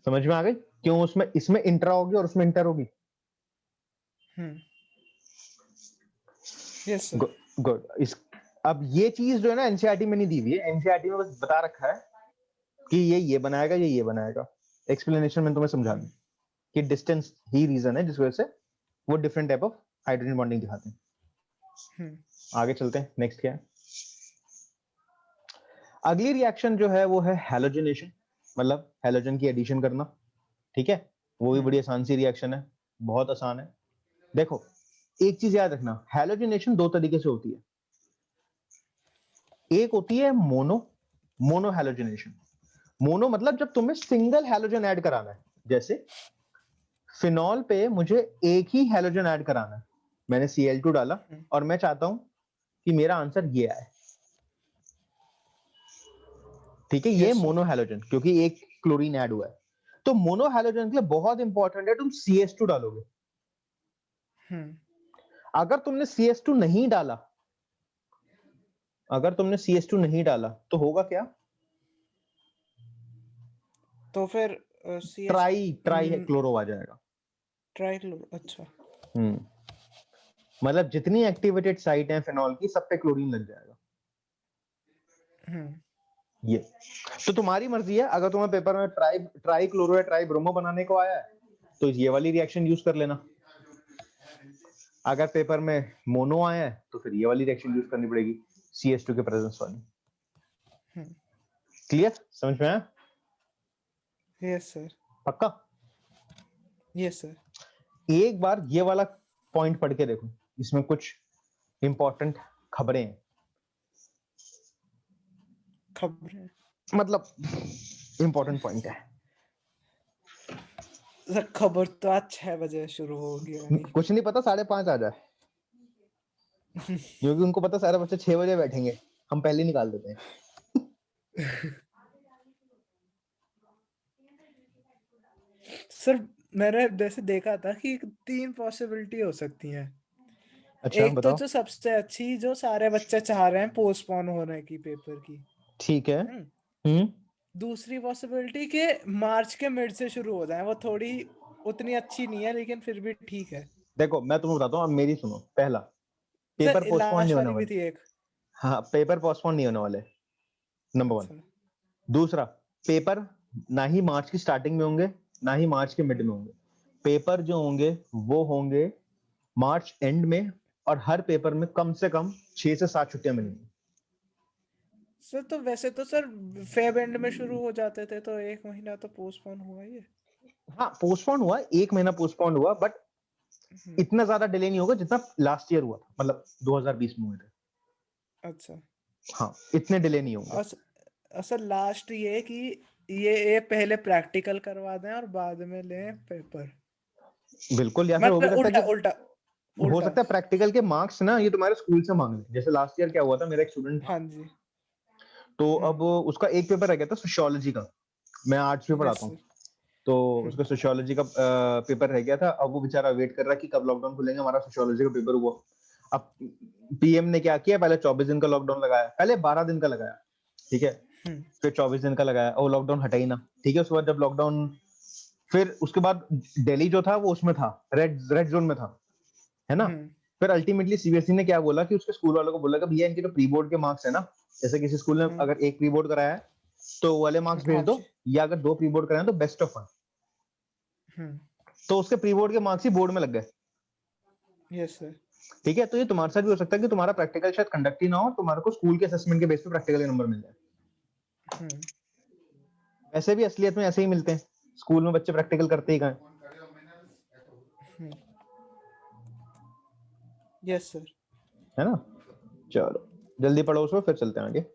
समझ में आ गई क्यों उसमें इसमें इंट्रा होगी और उसमें इंटर होगी? Yes sir. गुड। इस अब ये चीज जो है ना एनसीईआरटी में नहीं दी हुई है, एनसीईआरटी में बस बता रखा है कि ये बनाएगा, ये बनाएगा। एक्सप्लेनेशन में तुम्हें समझा दूं कि डिस्टेंस ही रीजन है जिस वजह से वो different type of hydrogen bonding दिखाते हैं। आगे चलते हैं, नेक्स्ट क्या है? अगली रिएक्शन जो है वो है हैलोजनेशन, मतलब हैलोजन की एडिशन करना। ठीक है, वो भी बड़ी आसान सी रिएक्शन है, बहुत आसान है। देखो एक चीज याद रखना, हैलोजनेशन दो तरीके से होती है। एक होती है मोनो हैलोजनेशन। मोनो मतलब जब तुम्हें सिंगल हैलोजन ऐड कराना है, जैसे फिनॉल पे मुझे एक ही हैलोजन ऐड कराना है, मैंने Cl2 डाला और मैं चाहता हूं कि मेरा आंसर ये आए। ठीक है, ये Yes, sir. मोनो हैलोजन, क्योंकि एक क्लोरीन ऐड हुआ है। तो मोनो हैलोजन के लिए बहुत इंपॉर्टेंट है तुम CH2 डालोगे। अगर तुमने CH2 नहीं डाला, अगर तुमने CH2 नहीं डाला तो होगा क्या? तो फिर CH ट्राई क्लोरो आ जाएगा। ट्राइक्लोरो, अच्छा। मतलब जितनी एक्टिवेटेड साइट है फिनॉल की, सब पे क्लोरीन लग जाएगा। ये तो तुम्हारी मर्जी है, अगर तुम्हें पेपर में ट्राई क्लोरो या ट्राई ब्रोमो बनाने को आया है तो ये वाली रिएक्शन यूज कर लेना। अगर पेपर में मोनो आया है तो फिर ये वाली रिएक्शन यूज करनी पड़ेगी, CH2 के प्रेजेंस वाली। क्लियर? समझ में आया? Yes sir. पक्का? Yes sir. एक बार ये वाला पॉइंट पढ़ के देखो, इसमें कुछ इंपॉर्टेंट खबरें हैं। खबरें मतलब इंपॉर्टेंट पॉइंट है। सर, खबर तो आज 6 बजे शुरू होगी आनी। कुछ नहीं पता 5:30 आ जाए, क्योंकि उनको पता सारे बच्चे 6 बजे बैठेंगे, हम पहले निकाल देते हैं। सर मैंने जैसे देखा था कि 3 पॉसिबिलिटी हो सकती हैं। अच्छा एक तो बताओ। जो सबसे अच्छी, जो सारे बच्चे चाह रहे हैं पोस्टपोन होने की पेपर की। ठीक है। हम्म। दूसरी पॉसिबिलिटी के मार्च के मिड से शुरू हो जाए, वो थोड़ी उतनी अच्छी नहीं है लेकिन फिर भी ठीक है। देखो मैं तुम्हें बताता हूँ, अब मेरी सुनो। पहला, पेपर सर पोस्टपोन नहीं लास्ट होने वाली भी वाले। थी एक। हाँ, पेपर पोस्टपोन नहीं होने वाले, नंबर 1। अच्छा। दूसरा, पेपर ना ही मार्च की स्टार्टिंग में होंगे ना ही मार्च के मिड में होंगे। पेपर जो होंगे वो होंगे मार्च एंड में, और हर पेपर में कम से कम 6 से 7 छुट्टियां मिलेंगी। सर तो वैसे तो सर फेब एंड में शुरू हो जाते थे, तो 1 महीना तो पोस्टपोन हुआ ये। हाँ पोस्टपोन हुआ, 1 महीना पोस्टपोन हुआ, बट इतना ज्यादा डिले नहीं होगा जितना लास्ट ईयर हुआ था, मतलब 2020 में हुए थे। अच्छा। हाँ इतने डिले नहीं होंगे। और सर लास्ट ये कि ये पहले प्रैक्टिकल करवा दें और बाद में लें पेपर। बिल्कुल, या फिर हो भी मतलब सकता है उल्टा कि उल्टा हो उल्टा। सकता है प्रैक्टिकल के मार्क्स ना ये तुम्हारे स्कूल से मांग ले। जैसे लास्ट ईयर क्या हुआ था, मेरा एक स्टूडेंट था, हाँ जी। तो अब उसका एक पेपर रह गया था सोशियोलॉजी का। मैं आर्ट्स में यस पढ़ाता हूँ, सर। तो उसका सोशियोलॉजी का पेपर रह गया था। अब वो बेचारा वेट कर रहा है कि कब लॉकडाउन खुलेंगे, हमारा सोशियोलॉजी का पेपर हुआ। अब PM ने क्या किया, पहले 24 दिन का लॉकडाउन लगाया, पहले 12 दिन का लगाया, ठीक है, फिर 24 दिन का लगाया, और लॉकडाउन हटा ही ना। ठीक है, उसके बाद जब लॉकडाउन, फिर उसके बाद दिल्ली जो था वो उसमें था, रेड जोन में था, है ना। फिर अल्टीमेटली CBSE ने क्या बोला कि उसके स्कूल वालों को बोला कि भैया इनके जो प्री बोर्ड के मार्क्स है ना, जैसे किसी स्कूल ने अगर एक प्री बोर्ड कराया है तो वो वाले मार्क्स भेज हाँ दो, जी। या अगर 2 प्री बोर्ड कराए तो बेस्ट ऑफ 1। तो उसके प्री बोर्ड के मार्क्स ही बोर्ड में लग गए। Yes sir. ठीक है, तो ये तुम्हारे साथ भी हो सकता है कि तुम्हारा प्रैक्टिकल शायद कंडक्ट ही ना हो, तुम्हारे को स्कूल के असेसमेंट के बेस पे प्रैक्टिकल के नंबर मिल जाए। वैसे भी असलियत में ऐसे ही मिलते हैं, स्कूल में बच्चे प्रैक्टिकल करते ही कहाँ हैं। Yes sir. है ना? चलो जल्दी पढ़ो उसको, फिर चलते हैं आगे।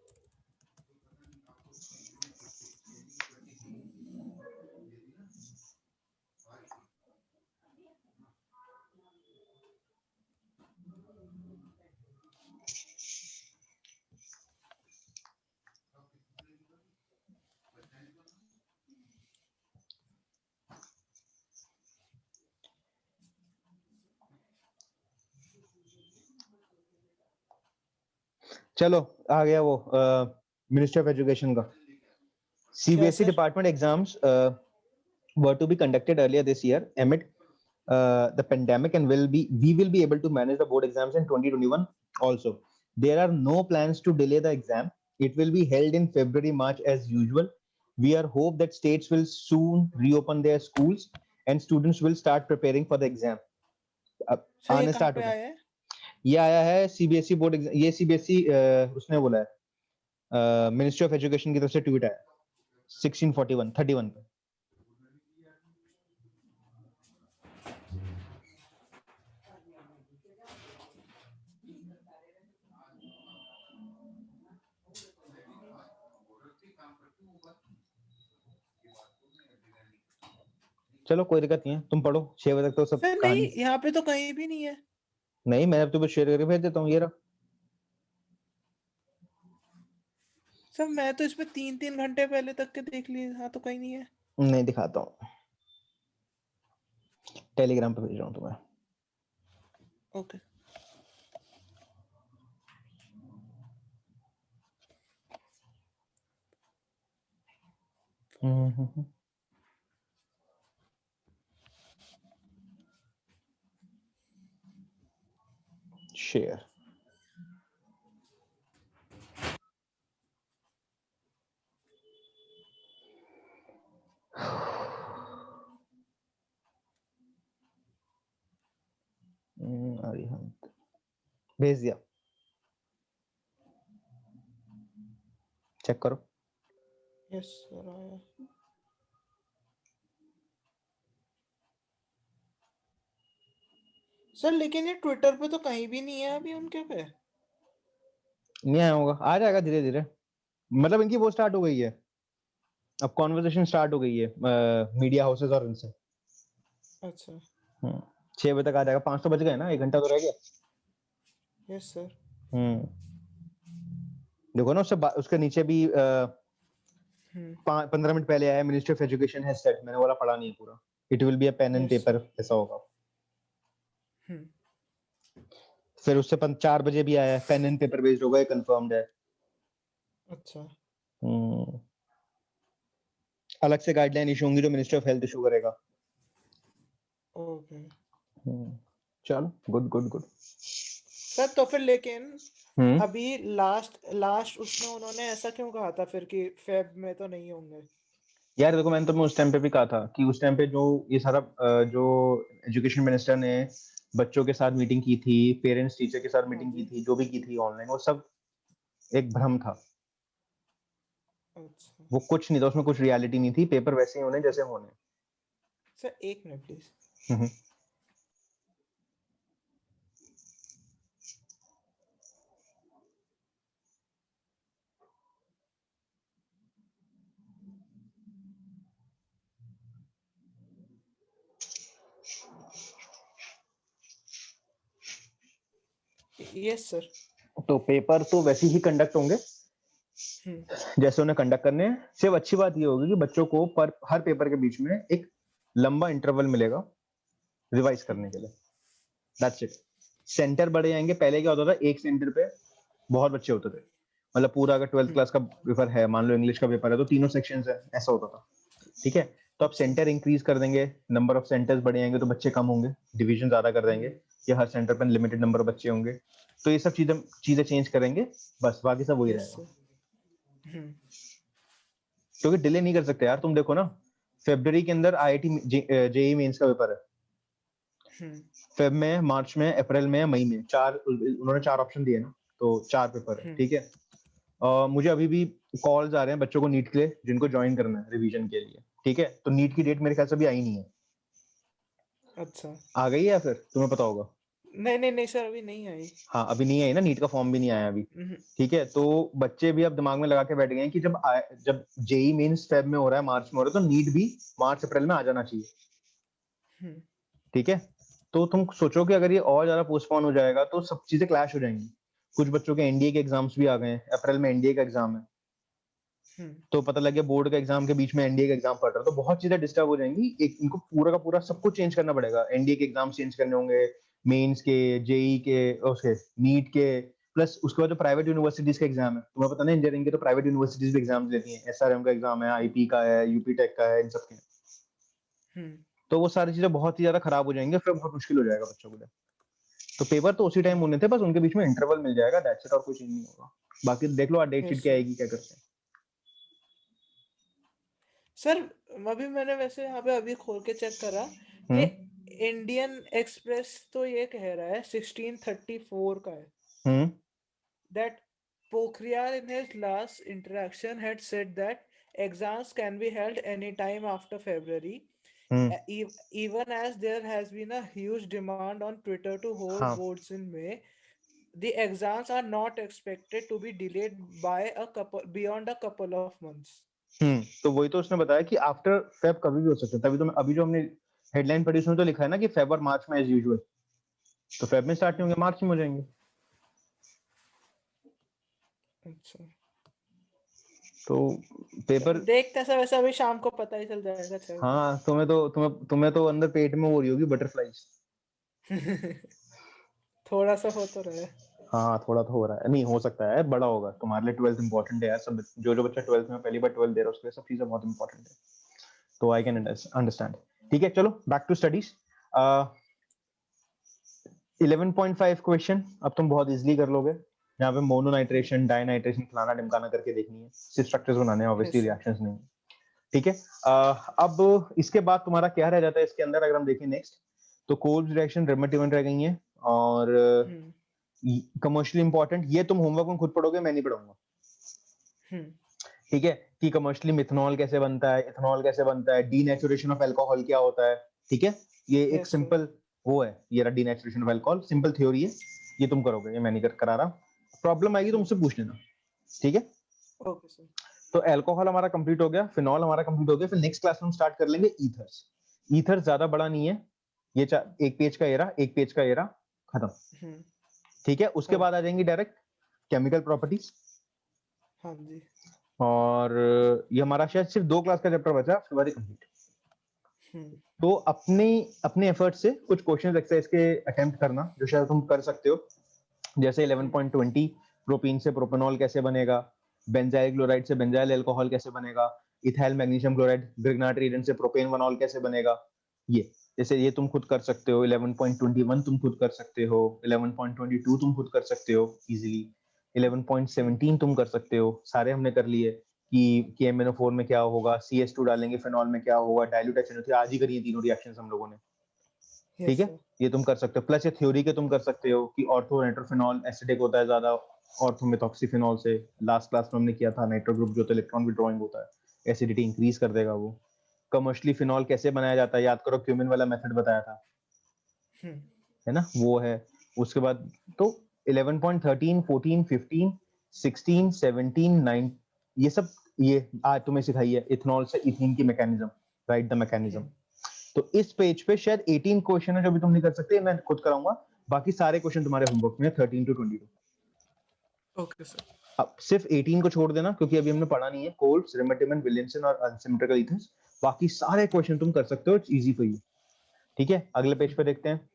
चलो आ गया वो मिनिस्ट्री ऑफ एजुकेशन का। CBSE department exams were to be conducted earlier this year amid the pandemic, and we will be able to manage the board exams in 2021 also. There are no plans to delay the exam. It will be held in February, March as usual. We are hope that states will soon reopen their schools and students will start preparing for the exam. अब आने start हो गए। ये आया है CBSE board exam, ये CBSE उसने बोला है, मिनिस्ट्री ऑफ एजुकेशन की तरफ से ट्वीट आया 1641 पे। चलो कोई दिक्कत नहीं है, तुम पढ़ो 6 बजे तक तो सब सर कहानी। नहीं, यहाँ पे तो कहीं भी नहीं है। नहीं, मैं अब तुम्हें शेयर करके भेज देता हूँ, ये रहा। सर मैं तो इसमें 3-3 घंटे पहले तक के देख लिए, हाँ तो कहीं नहीं है। नहीं दिखाता हूँ, टेलीग्राम पे भेज रहा हूँ तुम्हें। ओके। शेयर। अरिहंत भेज दिया, चेक करो। यस सर आया। सर लेकिन ये ट्विटर पे तो कहीं भी नहीं है अभी उनके पे। नहीं आया होगा, आ जाएगा धीरे धीरे। मतलब इनकी वो स्टार्ट हो गई है, अब कॉन्वर्सेशन स्टार्ट हो गई है मीडिया हाउसेस और इनसे। अच्छा 6 बजे तक आ जाएगा, 5 तो बज गए ना, 1 घंटा तो रह गया। Yes sir. देखो ना उसके नीचे भी 15 मिनट पहले आया, ministry of education has said, मैंने बोला पढ़ा नहीं है पूरा। It will be a pen and paper, ऐसा होगा। फिर उससे 4 बजे भी आया, पेन एंड पेपर बेस्ड होगा, ये कंफर्म्ड है। अच्छा अलग से गाइडलाइन इशू होंगी जो मिनिस्ट्री ऑफ हेल्थ इशू करेगा। ओके चलो गुड गुड गुड। सर तो फिर लेकिन अभी लास्ट उसमें उन्होंने ऐसा क्यों कहा था फिर कि फेब में तो नहीं होंगे? यार देखो, मैंने तुम्हें उस टाइम पे भी कहा था कि उस टाइम पे जो ये सारा जो एजुकेशन मिनिस्टर ने बच्चों के साथ मीटिंग की थी, पेरेंट्स टीचर के साथ मीटिंग की थी, जो भी की थी ऑनलाइन, वो सब एक भ्रम था। अच्छा वो कुछ नहीं था, उसमें कुछ रियलिटी नहीं थी। पेपर वैसे ही होने जैसे होने। सर एक मिनट प्लीज। Yes sir. तो पेपर तो वैसे ही कंडक्ट होंगे जैसे उन्हें कंडक्ट करने हैं। सिर्फ अच्छी बात ये होगी कि बच्चों को हर पेपर के बीच में एक लंबा इंटरवल मिलेगा रिवाइज करने के लिए। That's it. सेंटर बढ़े जाएंगे। पहले क्या होता था, एक सेंटर पे बहुत बच्चे होते थे। मतलब पूरा अगर 12th क्लास का पेपर है, मान लो इंग्लिश का पेपर है, तो तीनों सेक्शंस है, ऐसा होता था। ठीक है, तो अब सेंटर इंक्रीज कर देंगे, नंबर ऑफ सेंटर्स बढ़ जाएंगे तो बच्चे कम होंगे, डिवीजन ज्यादा कर देंगे, या हर सेंटर पर लिमिटेड नंबर ऑफ बच्चे होंगे। तो ये सब चीजें चेंज करेंगे, बस बाकी सब वही रहेगा। क्योंकि डिले नहीं कर सकते यार। तुम देखो ना, फरवरी के अंदर IIT JEE मेंस का पेपर है, फेब में, मार्च में, अप्रैल में, मई में, उन्होंने 4 ऑप्शन दिए ना, तो 4 पेपर है, ठीक है। मुझे अभी भी कॉल्स आ रहे हैं बच्चों को नीट के लिए जिनको ज्वाइन करना है रिवीजन के लिए, ठीक है। तो नीट की डेट मेरे ख्याल से अभी आई नहीं है। अच्छा, आ गई है या फिर तुम्हें पता होगा? नहीं सर, अभी नहीं आई। हाँ, अभी नहीं आई ना, नीट का फॉर्म भी नहीं आया अभी, हम्म, ठीक है। तो बच्चे भी अब दिमाग में लगा के बैठ गए हैं कि जब जेई मेंस फेब में हो रहा है, मार्च में हो रहा है, तो नीट भी मार्च अप्रैल में आ जाना चाहिए, हम्म, ठीक है। तो तुम सोचो कि अगर ये और ज्यादा पोस्टपोन हो जाएगा तो सब चीजें क्लैश हो जाएंगी। कुछ बच्चों के एनडीए के एग्जाम्स भी आ गए हैं, अप्रैल में एनडीए का एग्जाम है, तो पता लग गया बोर्ड का एग्जाम के बीच में एनडीए का एग्जाम पड़ रहा है, तो बहुत चीजें डिस्टर्ब हो जाएंगी। एक इनको पूरा का पूरा सब कुछ चेंज करना पड़ेगा, एनडीए के एग्जाम चेंज करने होंगे, मेंस के, जेई के, उसके नीट के, प्लस उसके बाद जो प्राइवेट यूनिवर्सिटीज का एग्जाम है, तुम्हें पता नहीं इंजीनियरिंग के तो प्राइवेट यूनिवर्सिटीज भी एग्जाम लेती हैं, एसआरएम का एग्जाम है, आईपी का है, यूपी टेक का है, इन सब के। तो वो सारी चीजें बहुत ही ज्यादा खराब हो जाएंगे, फिर बहुत मुश्किल हो जाएगा बच्चों के लिए। तो पेपर तो उसी टाइम होने थे, बस उनके बीच में इंटरवल मिल जाएगा, दैट्स इट, और कुछ नहीं होगा। बाकी देख लो आज डेट शीट यस क्या सर। आएगी, क्या करते हैं। सर, अभी मैंने वैसे यहाँ पे अभी खोल के चेक करा, ये इंडियन एक्सप्रेस तो ये कह रहा है 1634 का है, हम्म that Pokhriyal in his last interaction had said that exams can be held anytime after February, hmm even as there has been a huge demand on Twitter to hold हाँ boards in May. The exams are not expected to be delayed by beyond a couple of months. तो वही तो उसने बताया कि after Feb कभी भी हो सकता है, तभी तो अभी जो हमने हेडलाइन पढ़ी उसमें तो लिखा है ना कि फेब और मार्च में एज यूजुअल, तो फेब में स्टार्ट नहीं होंगे, मार्च में हो जाएंगे। अच्छा, तो पेपर, देखते हैं सर, वैसे अभी शाम को पता ही चल जाएगा 6 बजे। हाँ तुम्हें तो अंदर पेट में हो रही होगी बटरफ्लाईज। थोड़ा सा हो तो रहा है। हाँ थोड़ा तो हो रहा है, नहीं हो सकता है बड़ा होगा, तुम्हारे लिए 12th इंपॉर्टेंट है यार, सब जो बच्चा 12th में पहली बार 12th दे रहा है उसके लिए सब चीजें बहुत इंपॉर्टेंट है, तो आई कैन अंडरस्टैंड। ठीक है, चलो बैक टू स्टडीज। 11.5 क्वेश्चन अब तुम बहुत इजीली कर लोगे। यहाँ पे मोनोनाइट्रेशन, डाइनाइट्रेशन, फलाना ढिमकाना करके देखनी है, सिर्फ स्ट्रक्चर्स बनाने हैं, ऑब्वियसली यस सर। रिएक्शंस नहीं। ठीक है, अब इसके बाद तुम्हारा क्या रह जाता है इसके अंदर, अगर हम देखें नेक्स्ट, तो कोल्स रिएक्शन, रेमट इवेंट रह गई हैं, और कमर्शियली इंपॉर्टेंट, ये तुम होमवर्क में खुद पढ़ोगे, मैं नहीं पढ़ूंगा। ठीक है, कि कमर्शियली मिथनॉल कैसे बनता है, इथेनॉल कैसे बनता है, डीनेचुरेशन ऑफ अल्कोहल क्या होता है, ठीक है। ये एक यस सर। सिंपल वो है, ये रहा denaturation of alcohol, simple theory है, ये तुम करोगे, ये मैं नहीं करा रहा। प्रॉब्लम आएगी तो मुझसे पूछ लेना, ठीक है। Okay sir. तो अल्कोहल हमारा कंप्लीट हो गया, फिनॉल हमारा कंप्लीट हो गया, फिर नेक्स्ट क्लास में हम स्टार्ट कर लेंगे ईथर्स। ईथर ज्यादा बड़ा नहीं है, ये एक पेज का एरा, एक पेज का एरा, खत्म। ठीक है, उसके बाद आ जाएंगी डायरेक्ट केमिकल प्रॉपर्टीज, हाँ जी। और ये हमारा शायद सिर्फ 2 क्लास का चैप्टर बचा, उसके बाद कंप्लीट। तो अपने एफर्ट से कुछ क्वेश्चंस एक्सरसाइज के अटेम्प्ट करना, जो शायद तुम कर सकते हो, जैसे 11.20 प्रोपीन से प्रोपेनॉल कैसे बनेगा, बेंजाइल क्लोराइड से बेंजाइल अल्कोहल कैसे बनेगा, ethyl magnesium chloride Grignard reagent से प्रोपेनवनॉल कैसे बनेगा, ये जैसे ये तुम खुद कर सकते हो। 11.21 तुम खुद कर सकते हो, 11.22 तुम खुद कर सकते हो इजीली, 11.17 तुम कर सकते हो, सारे हमने कर लिए कि MnO4 में क्या होगा, CS2 डालेंगे फिनॉल में क्या होगा, डाइल्यूट HNO3, आज ही करी है तीनों रिएक्शंस हम लोगों ने। ठीक है, ये तुम कर सकते हो, प्लस ये थ्योरी के तुम कर सकते हो कि ऑर्थो नाइट्रोफिनॉल एसिडिक होता है ज्यादा ऑर्थोमेथॉक्सीफिनॉल से, लास्ट क्लास में हमने किया था, नाइट्रो ग्रुप जो तो इलेक्ट्रॉन विड्रॉइंग होता है, एसिडिटी इंक्रीज कर देगा वो। कमर्शियली फिनॉल कैसे बनाया जाता है, याद करो क्यूमिन वाला मेथड बताया था, है ना, वो है। उसके बाद तो 11.13, 14, 15, 16, 17, 9, ये सब ये आज तुम्हें सिखाई है इथेनॉल से इथीन की मैकेनिज्म, राइट द मैकेनिज्म। तो इस पेज पे शायद 18 क्वेश्चन है जो भी तुम नहीं कर सकते, मैं खुद कराऊंगा, बाकी सारे क्वेश्चन तुम्हारे होमवर्क में 13 to 22। Okay sir. अब सिर्फ 18 को छोड़ देना क्योंकि अभी हमने पढ़ा नहीं है, कोल्स, रिमेटिमन, विलियमसन और अनसिमेट्रिकल ईथर्स, बाकी सारे क्वेश्चन तुम कर सकते हो, इट्स इजी फॉर यू। ठीक है, अगले पेज पे देखते हैं।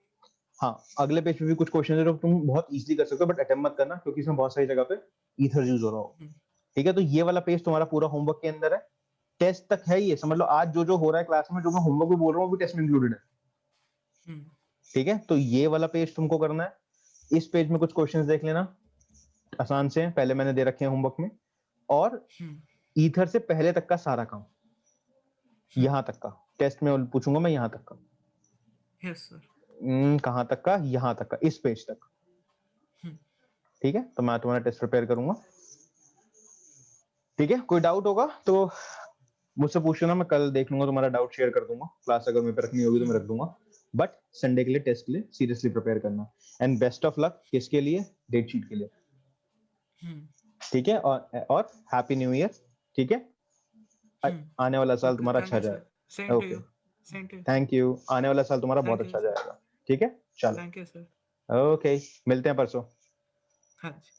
हाँ, अगले पेज पे भी कुछ क्वेश्चन है जो तुम बहुत इजीली कर सकते हो, बट अटेम्प्ट मत करना क्योंकि इसमें बहुत सारी जगह पे ईथर यूज हो रहा हो। ठीक है, तो ये वाला पेज तुम्हारा पूरा होमवर्क के अंदर है, टेस्ट तक है ये, समझ लो आज जो जो हो रहा है क्लास में, जो मैं होमवर्क भी बोल रहा हूँ वो भी टेस्ट में इंक्लूडेड है। ठीक है, तो ये वाला पेज तुमको करना है। इस पेज में कुछ क्वेश्चंस देख लेना, आसान से पहले मैंने दे रखे हैं होमवर्क में, और ईथर से पहले तक का सारा काम, यहां तक का टेस्ट में पूछूंगा मैं, यहां तक का। Yes sir. कहाँ तक का, यहाँ तक का, इस पेज तक। ठीक है, तो मैं तुम्हारा टेस्ट प्रिपेयर करूंगा। ठीक है, कोई डाउट होगा तो मुझसे पूछ लेना, मैं कल देख लूंगा, तुम्हारा डाउट शेयर कर दूंगा। क्लास अगर मेरे पे रखनी होगी तो मैं रख दूंगा, बट संडे के लिए टेस्ट के लिए सीरियसली प्रिपेयर करना। एंड बेस्ट ऑफ लक किसके लिए, डेट शीट के लिए। ठीक है, और हैप्पी न्यू ईयर। ठीक है, आने वाला साल तुम्हारा अच्छा जाएगा। ओके, थैंक यू, आने वाला साल तुम्हारा बहुत अच्छा जाएगा। ठीक है, चलो, थैंक यू सर। ओके, मिलते हैं परसों। हाँ जी।